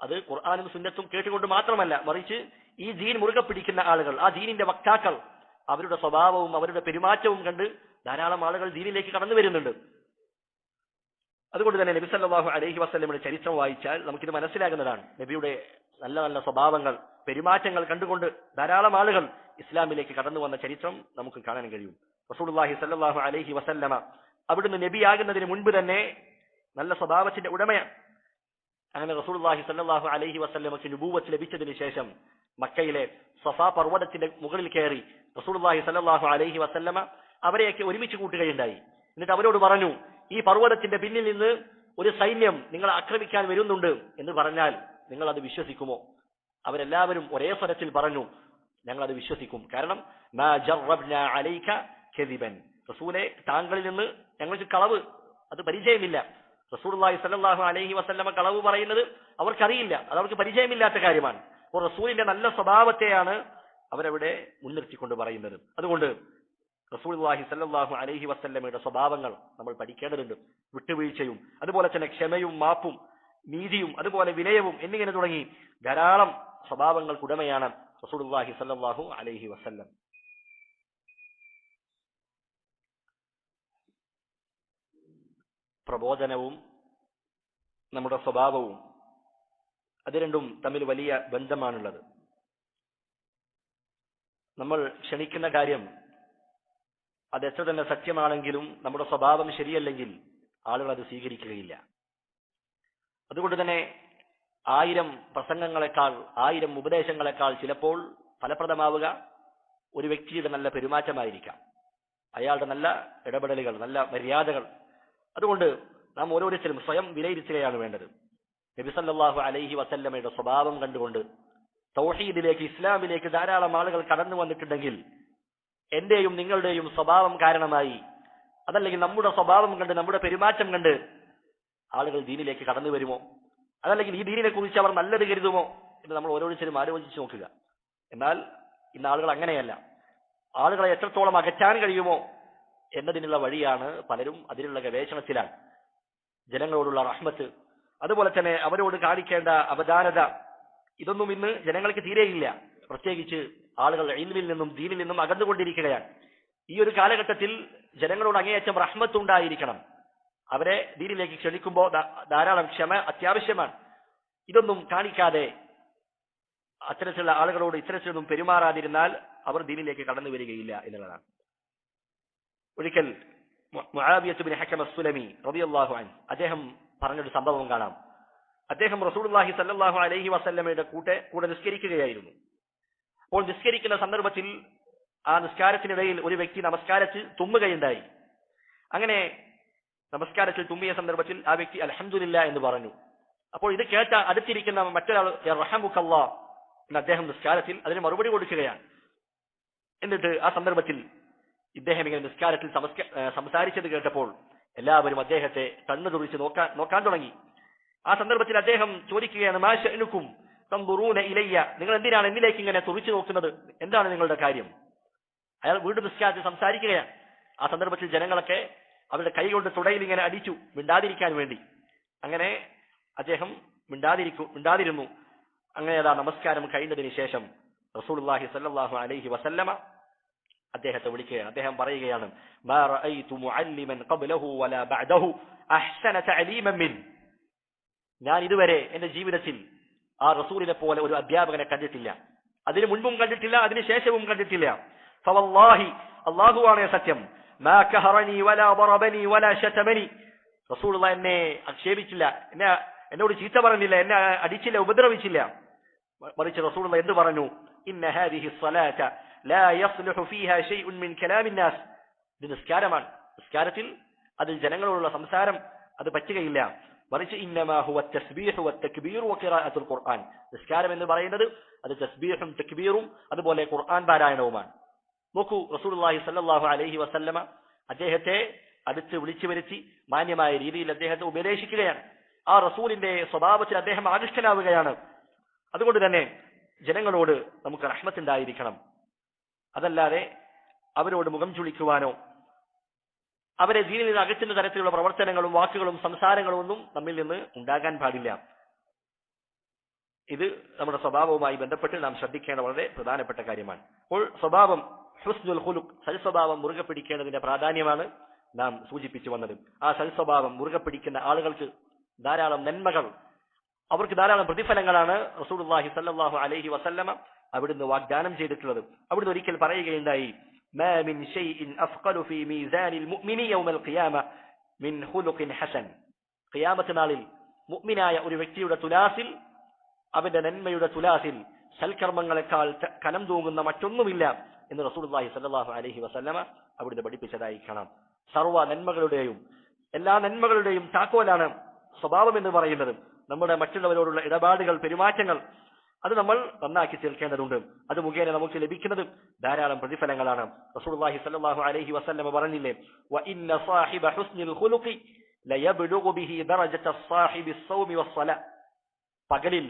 അത് ഖുർആനും സുന്നത്തും കേട്ടുകൊണ്ട് മാത്രമല്ല, മറിച്ച് ഈ ദീൻ മുറുകെ പിടിക്കുന്ന ആളുകൾ, ആ ദീനിന്റെ വക്താക്കൾ, അവരുടെ സ്വഭാവവും അവരുടെ പെരുമാറ്റവും കണ്ട് ധാരാളം ആളുകൾ ദീനിലേക്ക് കടന്നു വരുന്നുണ്ട്. അതുകൊണ്ട് തന്നെ നബി സല്ലല്ലാഹു അലൈഹി വസല്ലമയുടെ ചരിത്രം വായിച്ചാൽ നമുക്കിത് മനസ്സിലാകുന്നതാണ്. നബിയുടെ നല്ല നല്ല സ്വഭാവങ്ങൾ, പെരുമാറ്റങ്ങൾ കണ്ടുകൊണ്ട് ധാരാളം ആളുകൾ ഇസ്ലാമിലേക്ക് കടന്നു വന്ന ചരിത്രം നമുക്ക് കാണാൻ കഴിയും. റസൂലുള്ളാഹി സല്ലല്ലാഹു അലൈഹി വസല്ലമ അവിടുന്ന് നബിയാകുന്നതിന് മുൻപ് തന്നെ നല്ല സ്വഭാവത്തിന്റെ ഉടമയാണ്. അങ്ങനെ റസൂലുള്ളാഹി സല്ലല്ലാഹു അലൈഹി വസല്ലമക്ക് നുബുവത്ത് ലഭിച്ചതിന് ശേഷം മക്കയിലെ സഫാ പർവ്വതത്തിന്റെ മുകളിൽ കയറി റസൂലുള്ളാഹി സല്ലല്ലാഹു അലൈഹി വസല്ലമ അവരെയൊക്കെ ഒരുമിച്ച് കൂട്ടുകയുണ്ടായി. എന്നിട്ട് അവരോട് പറഞ്ഞു, ഈ പർവ്വതത്തിന്റെ പിന്നിൽ നിന്ന് ഒരു സൈന്യം നിങ്ങളെ ആക്രമിക്കാൻ വരുന്നുണ്ട് എന്ന് പറഞ്ഞാൽ നിങ്ങൾ അത് വിശ്വസിക്കുമോ? അവരെല്ലാവരും ഒരേ സ്വരത്തിൽ പറഞ്ഞു, ഞങ്ങൾ അത് വിശ്വസിക്കും. കാരണം മാ ജറബ്നാ അലൈക കദിബൻ, റസൂലെ താങ്കളിൽ നിന്ന് ഞങ്ങൾക്ക് കളവ് അത് പരിചയമില്ല. റസൂലുള്ളാഹി സ്വല്ലല്ലാഹു അലൈഹി വസല്ലമ കളവ് പറയുന്നത് അവർക്കറിയില്ല, അത് അവർക്ക് പരിചയമില്ലാത്ത കാര്യമാണ്. അപ്പോൾ റസൂലിന്റെ നല്ല സ്വഭാവത്തെയാണ് അവരവിടെ മുൻനിർത്തിക്കൊണ്ട് പറയുന്നത്. അതുകൊണ്ട് റസൂലുള്ളാഹി സ്വല്ലല്ലാഹു അലൈഹി വസല്ലമയുടെ സ്വഭാവങ്ങൾ നമ്മൾ പഠിക്കേണ്ടതുണ്ട്. വിട്ടുവീഴ്ചയും അതുപോലെ തന്നെ ക്ഷമയും മാപ്പും നീതിയും അതുപോലെ വിനയവും എന്നിങ്ങനെ തുടങ്ങി ധാരാളം സ്വഭാവങ്ങൾക്കുടമയാണ് റസൂലുള്ളാഹി സ്വല്ലല്ലാഹു അലൈഹി വസല്ലം. പ്രബോധനവും നമ്മുടെ സ്വഭാവവും അത് രണ്ടും തമ്മിൽ വലിയ ബന്ധമാണുള്ളത്. നമ്മൾ ക്ഷണിക്കുന്ന കാര്യം അത് എത്ര തന്നെ സത്യമാണെങ്കിലും നമ്മുടെ സ്വഭാവം ശരിയല്ലെങ്കിൽ ആളുകൾ അത് സ്വീകരിക്കുകയില്ല. അതുകൊണ്ട് തന്നെ 1000 പ്രസംഗങ്ങളെക്കാൾ 1000 ഉപദേശങ്ങളെക്കാൾ ചിലപ്പോൾ ഫലപ്രദമാവുക ഒരു വ്യക്തിയുടെ നല്ല പെരുമാറ്റമായിരിക്കാം, അയാളുടെ നല്ല ഇടപെടലുകൾ, നല്ല മര്യാദകൾ. അതുകൊണ്ട് നാം ഓരോരുത്തരും സ്വയം വിലയിരുത്തുകയാണ് വേണ്ടത്. നബി സല്ലല്ലാഹു അലൈഹി വസല്ലമയുടെ സ്വഭാവം കണ്ടുകൊണ്ട് തൗഹീദിലേക്ക്, ഇസ്ലാമിലേക്ക് ധാരാളം ആളുകൾ കടന്നു വന്നിട്ടുണ്ടെങ്കിൽ എന്റെയും നിങ്ങളുടെയും സ്വഭാവം കാരണമായി, അതല്ലെങ്കിൽ നമ്മുടെ സ്വഭാവം കണ്ട്, നമ്മുടെ പെരുമാറ്റം കണ്ട് ആളുകൾ ദീനിലേക്ക് കടന്നു വരുമോ? അതല്ലെങ്കിൽ ഈ ദീനിനെ കുറിച്ച് അവർ നല്ലത് കരുതുമോ എന്ന് നമ്മൾ ഓരോരുത്തരും ആലോചിച്ച് നോക്കുക. എന്നാൽ ഇന്ന് ആളുകൾ അങ്ങനെയല്ല. ആളുകളെ എത്രത്തോളം അകറ്റാൻ കഴിയുമോ എന്നതിനുള്ള വഴിയാണ് പലരും അതിനുള്ള ഗവേഷണത്തിലാണ്. ജനങ്ങളോടുള്ള റഹ്മത്ത്, അതുപോലെ തന്നെ അവരോട് കാണിക്കേണ്ട അവധാനത, ഇതൊന്നും ഇന്ന് ജനങ്ങൾക്ക് തീരെയില്ല. പ്രത്യേകിച്ച് ആളുകൾ ഇൽമിൽ നിന്നും ദീനിൽ നിന്നും അകന്നുകൊണ്ടിരിക്കുകയാണ്. ഈ ഒരു കാലഘട്ടത്തിൽ ജനങ്ങളോട് അങ്ങേയറ്റം റഹ്മത്ത് ഉണ്ടായിരിക്കണം. അവരെ ദീനിലേക്ക് ക്ഷണിക്കുമ്പോൾ ധാരാളം ക്ഷമ അത്യാവശ്യമാണ്. ഇതൊന്നും കാണിക്കാതെ അത്തരത്തിലുള്ള ആളുകളോട് ഇത്തരത്തിലൊന്നും പെരുമാറാതിരുന്നാൽ അവർ ദീനിലേക്ക് കടന്നു വരികയില്ല എന്നുള്ളതാണ്. ഒരിക്കൽ മുആവിയത്ത് ബിൻ ഹകം അസ്സുലമി റളിയല്ലാഹു അൻഹു അദ്ദേഹം പറഞ്ഞൊരു സംഭവം കാണാം. അദ്ദേഹം റസൂലുള്ളാഹി സ്വല്ലല്ലാഹു അലൈഹി വസല്ലമയുടെ കൂടെ നിസ്കരിക്കുകയായിരുന്നു. അപ്പോൾ നിസ്കരിക്കുന്ന സന്ദർഭത്തിൽ ആ നിസ്കാരത്തിനിടയിൽ ഒരു വ്യക്തി നമസ്കാരത്തിൽ തുമ്മുകയുണ്ടായി. അങ്ങനെ നമസ്കാരത്തിൽ തുമ്മിയ സന്ദർഭത്തിൽ ആ വ്യക്തി അൽഹംദുലില്ലാ എന്ന് പറഞ്ഞു. അപ്പോൾ ഇത് കേട്ട അടുത്തിരിക്കുന്ന മറ്റൊരാൾ യർഹമുക്കല്ലാഹ് എന്ന് അദ്ദേഹം നിസ്കാരത്തിൽ അതിന് മറുപടി കൊടുക്കുകയാണ്. എന്നിട്ട് ആ സന്ദർഭത്തിൽ ഇദ്ദേഹം ഇങ്ങനെ നിസ്കാരത്തിൽ സംസാരിച്ചത് കേട്ടപ്പോൾ എല്ലാവരും അദ്ദേഹത്തെ കണ്ണു തുറിച്ച് നോക്കാൻ തുടങ്ങി. ആ സന്ദർഭത്തിൽ അദ്ദേഹം ചോദിക്കുകയാണ്, മാ ശഅനുക്കും തൻദുറൂന ഇലയ്യ, നിങ്ങൾ എന്തിനാണ് എന്നിലേക്ക് ഇങ്ങനെ തുറിച്ചു നോക്കുന്നത്? എന്താണ് നിങ്ങളുടെ കാര്യം? അയാൾ വീണ്ടും നിസ്കാരത്തിൽ സംസാരിക്കുകയാണ്. ആ സന്ദർഭത്തിൽ ജനങ്ങളൊക്കെ അവരുടെ കൈ കൊണ്ട് തുടയിൽ ഇങ്ങനെ അടിച്ചു മിണ്ടാതിരിക്കാൻ വേണ്ടി. അങ്ങനെ അദ്ദേഹം മിണ്ടാതിരുന്നു. അങ്ങനെ അതാ നമസ്കാരം കഴിഞ്ഞതിന് ശേഷം റസൂലുള്ളാഹി സ്വല്ലല്ലാഹു അലൈഹി വസല്ലമ അദ്ദേഹത്തെ വിളിക്കുകയാണ്. അദ്ദേഹം പറയുകയാണ്, മാ റഅയ്തു മുഅല്ലിമൻ ഖബ്ലഹു വലാ ബഅദഹു അഹ്സന തഅലീമൻ മിൻ. ഞാൻ ഇതുവരെ എന്റെ ജീവിതത്തിൽ ആ റസൂലിനെ പോലെ ഒരു അധ്യാപകനെ കണ്ടിട്ടില്ല. അതിനു മുൻപും കണ്ടിട്ടില്ല, അതിനു ശേഷവും കണ്ടിട്ടില്ല. ഫവല്ലാഹി, അല്ലാഹുവാണ് സത്യം, മാ കഹറനി വലാ ദറബനി വലാ ശതമനി. റസൂലുള്ളാഹി എന്നെ ആക്ഷേപിച്ചില്ല, എന്നോട് ചീത്ത പറഞ്ഞില്ല, എന്നെ അടിച്ചില്ല, ഉപദ്രവിച്ചില്ല. മറിച്ച് റസൂലുള്ളാഹി എന്ത് പറഞ്ഞു? ഇന്ന ഹാദിഹി സ്വലാത ലാ യസ്ലുഹു ഫീഹാ ശൈഉൻ മിൻ കലാമിൻ നാസ്. ഇത് നിസ്കാരമാണ്. നിസ്കാരത്തിൽ അതിൽ ജനങ്ങളോടുള്ള സംസാരം അത് പറ്റുകയില്ല. മറിച്ച് ഇന്നമാ ഹുവ തസ്ബീഹു വത്തക്ബീറു വഖിറാഅത്തുൽ ഖുർആൻ. നിസ്കാരം എന്ന് പറയുന്നത് അത് തസ്ബീഹും തക്ബീറും അതുപോലെ ഖുർആൻ പാരായണവുമാണ്. നോക്കൂ, റസൂലുള്ളാഹി സ്വല്ലല്ലാഹു അലൈഹി വസല്ലമ അദ്ദേഹത്തെ അടുത്ത് വിളിച്ചു വരുത്തി മാന്യമായ രീതിയിൽ അദ്ദേഹത്തെ ഉപദേശിക്കുകയാണ്. ആ റസൂലിന്റെ സ്വഭാവത്തിൽ അദ്ദേഹം ആകൃഷ്ടനാവുകയാണ്. അതുകൊണ്ട് തന്നെ ജനങ്ങളോട് നമുക്ക് റഹ്മത്തുണ്ടായിരിക്കണം. അതല്ലാതെ അവരോട് മുഖം ചുളിക്കുവാനോ അവരെ ദീനിൽ നിന്ന് അകറ്റുന്ന തരത്തിലുള്ള പ്രവർത്തനങ്ങളും വാക്കുകളും സംസാരങ്ങളും ഒന്നും നമ്മിൽ നിന്ന് ഉണ്ടാകാൻ പാടില്ല. ഇത് നമ്മുടെ സ്വഭാവവുമായി ബന്ധപ്പെട്ട് നാം ശ്രദ്ധിക്കേണ്ട വളരെ പ്രധാനപ്പെട്ട കാര്യമാണ്. അപ്പോൾ സ്വഭാവം, ഹുസ്നുൽ ഖുലുഖ്, സൽസ്വഭാവം മുറുകെ പിടിക്കേണ്ടതിന്റെ പ്രാധാന്യമാണ് നാം സൂചിപ്പിച്ചു വന്നത്. ആ സൽസ്വഭാവം മുറുകെ പിടിക്കുന്ന ആളുകൾക്ക് ധാരാളം നന്മകൾ, അവർക്ക് ധാരാളം പ്രതിഫലങ്ങളാണ് റസൂലുള്ളാഹി സ്വല്ലല്ലാഹു അലൈഹി വസല്ലമ അവിടുന്ന് വാഗ്ദാനം ചെയ്തിട്ടുള്ളത്. അവിടുന്ന് ഒരിക്കൽ പറയുകയുണ്ടായി, മാ മിൻ ഷൈഇൻ അഫ്ഖലു ഫീ മീസാനിൽ മുഅ്മിനി യൗമൽ ഖിയാമ മിൻ ഖുലുഖിൻ ഹസൻ. ഖിയാമത്ത് നാളിൽ മുഅ്മിനായ ഒരു വ്യക്തിയുടെ തുലാസിൽ, അവന്റെ നന്മയുടെ തുലാസിൽ സൽക്കർമ്മങ്ങളെക്കാൾ കനം തൂങ്ങുന്ന മറ്റൊന്നുമില്ല എന്ന് റസൂലുള്ളാഹി സ്വല്ലല്ലാഹു അലൈഹി വസല്ലമ അവിടുന്ന് പഠിപ്പിച്ചതായി കാണാം. സർവ്വ നന്മകളുടെയും എല്ലാ നന്മകളുടെയും താക്കോലാണ് സ്വഭാവം എന്ന് പറയുന്നത്. നമ്മുടെ മറ്റുള്ളവരോടുള്ള ഇടപാടുകൾ, പെരുമാറ്റങ്ങൾ അത് നമ്മൾ നന്നാക്കി തീർക്കേണ്ടതുണ്ട്. അത് മുഖേന നമുക്ക് ലഭിക്കുന്നത് ധാരാളം പ്രതിഫലങ്ങളാണ്. റസൂലുള്ളാഹി സ്വല്ലല്ലാഹു അലൈഹി വസല്ലമ പറഞ്ഞില്ലേ, വ ഇന്ന സാഹിബ ഹുസ്നിൽ ഖുലുഖി ലയബ്ലുഗു ബിഹി ദറജത സാഹിബി സ്സൗമി വസ്സലാ. പകലിൽ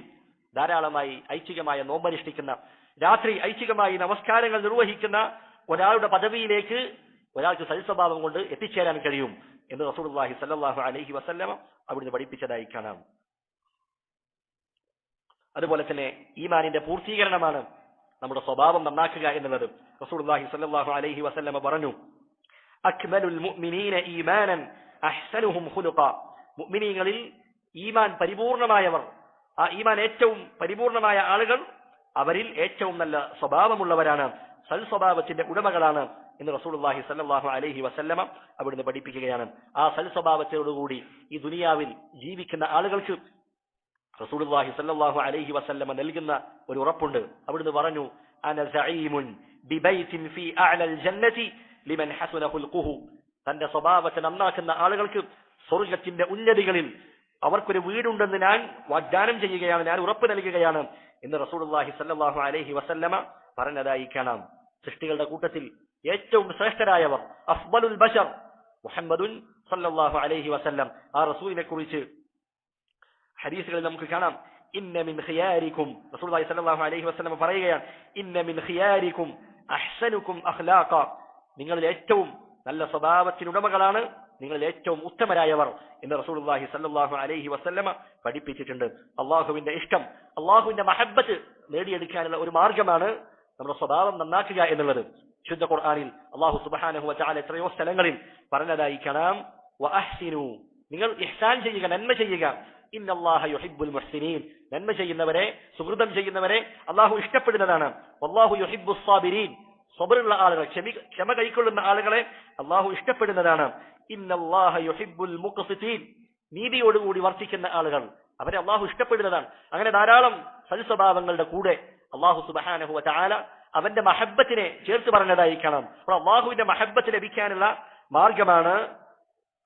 ധാരാളമായി ഐച്ഛികമായ നോമ്പനുഷ്ഠിക്കുന്ന, രാത്രി ഐച്ഛികമായി നമസ്കാരങ്ങൾ നിർവഹിക്കുന്ന ഒരാളുടെ പദവിയിലേക്ക് ഒരാൾക്ക് സൽസ്വഭാവം കൊണ്ട് എത്തിച്ചേരാൻ കഴിയും എന്ന് റസൂലുള്ളാഹി സ്വല്ലല്ലാഹു അലൈഹി വസല്ലമ അവിടുന്ന് പഠിപ്പിച്ചതായി കാണാം. അതുപോലെ തന്നെ ഈമാനിന്റെ പൂർത്തീകരണമാണ് നമ്മുടെ സ്വഭാവം നന്നാക്കുക എന്നുള്ളത്. റസൂലുള്ളാഹി സ്വല്ലല്ലാഹു അലൈഹി വസല്ലമ പറഞ്ഞു, അക്മലുൽ മുഅ്മിനീന ഈമാനൻ അഹ്സനുഹും ഖുലുഖ. മുഅ്മിനീങ്ങളിൽ ഈമാൻ പരിപൂർണമായവർ, ആ ഈമാൻ ഏറ്റവും പരിപൂർണമായ ആളുകൾ അവരിൽ ഏറ്റവും നല്ല സ്വഭാവമുള്ളവരാണ്, സൽ സ്വഭാവത്തിന്റെ ഉടമകളാണ് എന്ന് റസൂലുള്ളാഹി സ്വല്ലല്ലാഹു അലൈഹി വസല്ലമ അവിടുന്ന് പഠിപ്പിക്കുകയാണ്. ആ സൽ സ്വഭാവത്തോടുകൂടി ഈ ദുനിയാവിൽ ജീവിക്കുന്ന ആളുകൾക്ക് റസൂലുള്ളാഹി സ്വല്ലല്ലാഹു അലൈഹി വസല്ലമ നൽകുന്ന ഒരു ഉറപ്പുണ്ട്. അവിടുന്ന് പറഞ്ഞു, അന സഈമുൻ ബിബൈതിൻ ഫീ അഅലൽ ജന്നതി ലിമൻ ഹസന ഖുൽഖുഹു. തന്റെ സ്വഭാവത്തെ നന്നാക്കുന്ന ആളുകൾക്ക് സ്വർഗ്ഗത്തിന്റെ ഉന്നതികളിൽ അവർക്കൊരു വീടുണ്ടെന്ന് ഞാൻ വാഗ്ദാനം ചെയ്യുകയാണ്, ഞാൻ ഉറപ്പ് നൽകുകയാണ് എന്ന് റസൂലുള്ളാഹി സ്വല്ലല്ലാഹു അലൈഹി വസല്ലമ പറഞ്ഞതായി കാണാം. സൃഷ്ടികളുടെ കൂട്ടത്തിൽ ഏറ്റവും ശ്രേഷ്ഠരായവർ, അഫ്ദലുൽ ബശർ മുഹമ്മദുൻ സല്ലല്ലാഹു അലൈഹി വസല്ലം, ആ റസൂലിനെ കുറിച്ച് ഹദീസുകളിൽ നമുക്ക് കാണാം, ഇന്ന മിൻ ഖിയാരിക്കും, റസൂലുള്ളാഹി സ്വല്ലല്ലാഹു അലൈഹി വസല്ലം പറയുകയാണ്, ഇന്ന മിൻ ഖിയാരിക്കും അഹ്സനുക്കും അഖ്ലാഖ. നിങ്ങളിൽ ഏറ്റവും നല്ല സ്വഭാവത്തിനുടമകളാണ് നിങ്ങളിൽ ഏറ്റവും ഉത്തമരായവർ എന്ന് റസൂലുള്ളാഹി സ്വല്ലല്ലാഹു അലൈഹി വസല്ലമ പഠിപ്പിച്ചിട്ടുണ്ട്. അള്ളാഹുവിന്റെ ഇഷ്ടം, അള്ളാഹുവിന്റെ മഹബ്ബത്ത് നേടിയെടുക്കാനുള്ള ഒരു മാർഗമാണ് നമ്മുടെ സ്വഭാവം നന്നാക്കുക എന്നുള്ളത്. ശുദ്ധ ഖുർആനിൽ അള്ളാഹു സുബ്ഹാനഹു വ തആല എത്രയോ സ്ഥലങ്ങളിൽ പറഞ്ഞതായി കാണാം, വഅഹ്സിനു, നിങ്ങൾ ഇഹ്സാൻ ചെയ്യുക, നന്മ ചെയ്യുക, ഇന്നല്ലാഹ യുഹിബ്ബുൽ മുഹ്സിനീൻ, നന്മ ചെയ്യുന്നവരെ, സുഹൃതം ചെയ്യുന്നവരെ അള്ളാഹു ഇഷ്ടപ്പെടുന്നതാണ്. വല്ലാഹു യുഹിബ്ബുസ് സാബിരീൻ, സബറുള്ള ആളുകൾ, ക്ഷമ കൈക്കൊള്ളുന്ന ആളുകളെ അള്ളാഹു ഇഷ്ടപ്പെടുന്നതാണ്. ഇന്നല്ലാഹ യുഹിബ്ബുൽ മുഖ്സിതീൻ, നീതിയോടുകൂടി വർത്തിക്കുന്ന ആളുകൾ അവരെ അള്ളാഹു ഇഷ്ടപ്പെടുന്നതാണ്. അങ്ങനെ ധാരാളം സൽസ്വഭാവങ്ങളുടെ കൂടെ അള്ളാഹു സുബ്ഹാനഹു വ തആല അവന്റെ മഹബ്ബത്തിനെ ചേർത്ത് പറഞ്ഞതായി കാണാം. അപ്പോൾ അള്ളാഹുവിന്റെ മഹബ്ബത്ത് ലഭിക്കാനുള്ള മാർഗമാണ്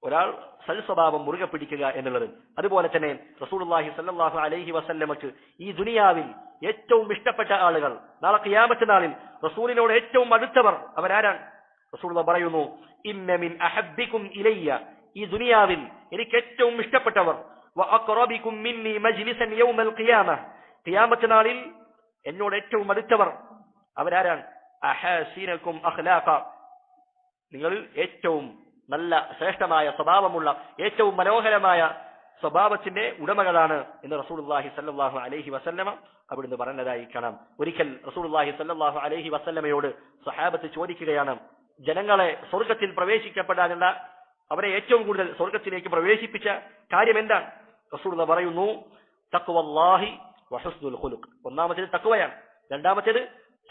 ഒരാൾ സൽസ്വഭാവം മുറുകെ പിടിക്കുക എന്നുള്ളത്. അതുപോലെ തന്നെ റസൂലുള്ളാഹി സ്വല്ലല്ലാഹു അലൈഹി വസല്ലമക്ക് ഈ ദുനിയാവിൽ ഏറ്റവും ഇഷ്ടപ്പെട്ട ആളുകൾ, നാളെ ഖിയാമത്ത് നാളിൽ റസൂലിനോട് ഏറ്റവും അടുത്തവർ അവരാരാണ്? റസൂലുള്ളാഹി പറയുന്നു, ഇന്ന മിൻ അഹബ്ബികും ഇലയ്യ, ഈ ദുനിയാവിൽ എനിക്ക് ഏറ്റവും ഇഷ്ടപ്പെട്ടവർ, വ അഖറബികും മിന്നി മജ്ലിസൻ യൗമൽ ഖിയാമ, ഖിയാമത്ത് നാളിൽ എന്നോട് ഏറ്റവും അടുത്തവർ അവരാരാണ്? അഹാസിനകും അഖ്ലാഖ, നിങ്ങളിൽ ഏറ്റവും നല്ല ശ്രേഷ്ഠമായ സ്വഭാവമുള്ള, ഏറ്റവും മനോഹരമായ സ്വഭാവത്തിന്റെ ഉടമകളാണ് എന്ന് റസൂലുള്ളാഹി സ്വല്ലല്ലാഹു അലൈഹി വസല്ലമ അവിടുന്ന് പറഞ്ഞതായി കാണാം. ഒരിക്കൽ റസൂലുള്ളാഹി സ്വല്ലല്ലാഹു അലൈഹി വസല്ലമയോട് സ്വഹാബത്ത് ചോദിക്കുകയാണ്, ജനങ്ങളെ സ്വർഗത്തിൽ പ്രവേശിക്കപ്പെടാനുള്ള, അവരെ ഏറ്റവും കൂടുതൽ സ്വർഗത്തിലേക്ക് പ്രവേശിപ്പിച്ച കാര്യം എന്താണ്? റസൂലുള്ളാഹി പറയുന്നു, തഖ്വല്ലാഹി വഹുസ്നുൽ ഖുലുഖ്. ഒന്നാമത്തേത് തഖ്വയാണ്, രണ്ടാമത്തേത്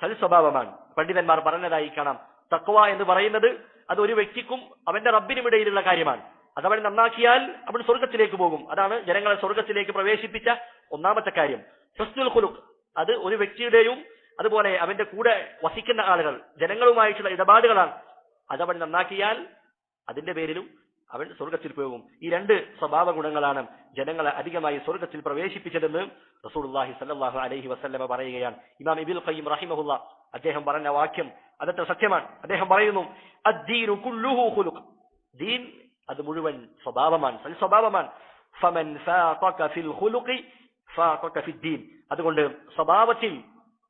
സൽസ്വഭാവമാണ്. പണ്ഡിതന്മാർ പറഞ്ഞതായി കാണാം, തഖ്വ എന്ന് പറയുന്നത് അത് ഒരു വ്യക്തിക്കും അവന്റെ റബ്ബിനും ഇടയിലുള്ള കാര്യമാണ്. അതവൻ നന്നാക്കിയാൽ അവൻ സ്വർഗത്തിലേക്ക് പോകും. അതാണ് ജനങ്ങളെ സ്വർഗത്തിലേക്ക് പ്രവേശിപ്പിച്ച ഒന്നാമത്തെ കാര്യം. ഹുസ്നുൽ ഖുലുഖ് അത് ഒരു വ്യക്തിയുടെയും അതുപോലെ അവന്റെ കൂടെ വസിക്കുന്ന ആളുകൾ ജനങ്ങളുമായിട്ടുള്ള ഇടപാടുകളാണ്. അതവൻ നന്നാക്കിയാൽ അതിന്റെ പേരിലും അവൻ സ്വർഗത്തിൽ പോകും. ഈ രണ്ട് സ്വഭാവ ഗുണങ്ങളാണ് ജനങ്ങളെ അധികമായി സ്വർഗത്തിൽ പ്രവേശിപ്പിച്ചതെന്ന് റസൂലുള്ളാഹി സ്വല്ലല്ലാഹു അലൈഹി വസല്ലമ പറയുകയാണ്. ഇമാം ഇബ്നുൽ ഖയ്യിം റഹിമഹുല്ലാ അദ്ദേഹം പറഞ്ഞ വാക്യം അതത്ര സത്യമാണ്. അദ്ദേഹം പറയുന്നു, അദ്ദീനു കുല്ലുഹു ഖുലുഖ്, ദീൻ അത് മുഴുവൻ സ്വഭാവമാണ്, സൽസ്വഭാവമാണ്. ഫമൻ ഫാഖക ഫിൽ ഖുലുഖി ഫാഖക ഫിദ്ദീൻ, അതുകൊണ്ട് സ്വഭാവത്തിൽ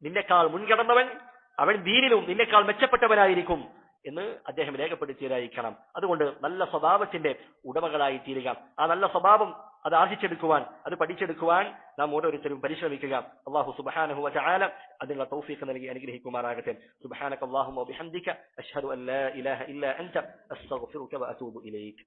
നിന്നെക്കാൾ മുൻകടന്നവൻ അവൻ ദീനിലും നിന്നെക്കാൾ മെച്ചപ്പെട്ടവനായിരിക്കും എന്ന് അദ്ദേഹം രേഖപ്പെടുത്തിയതായിരിക്കണം. അതുകൊണ്ട് നല്ല സ്വഭാവത്തിന്റെ ഉടമകളായി തീരുക, ആ നല്ല സ്വഭാവം അത് ആർജിച്ചെടുക്കുവാൻ, അത് പഠിച്ചെടുക്കുവാൻ നാം ഓരോരുത്തരും പരിശ്രമിക്കുക. അല്ലാഹു സുബ്ഹാനഹു വ തആല അതിനുള്ള തൗഫീഖ് നൽകി അനുഗ്രഹിക്കുമാറാകട്ടെ. സുബ്ഹാനക അല്ലാഹുമ്മ വബിഹംദിക അഷ്ഹദു അൻ ലാ ഇലാഹ ഇല്ലാ അൻത അസ്തഗ്ഫിറുക വ അതൂബു ഇലൈക്.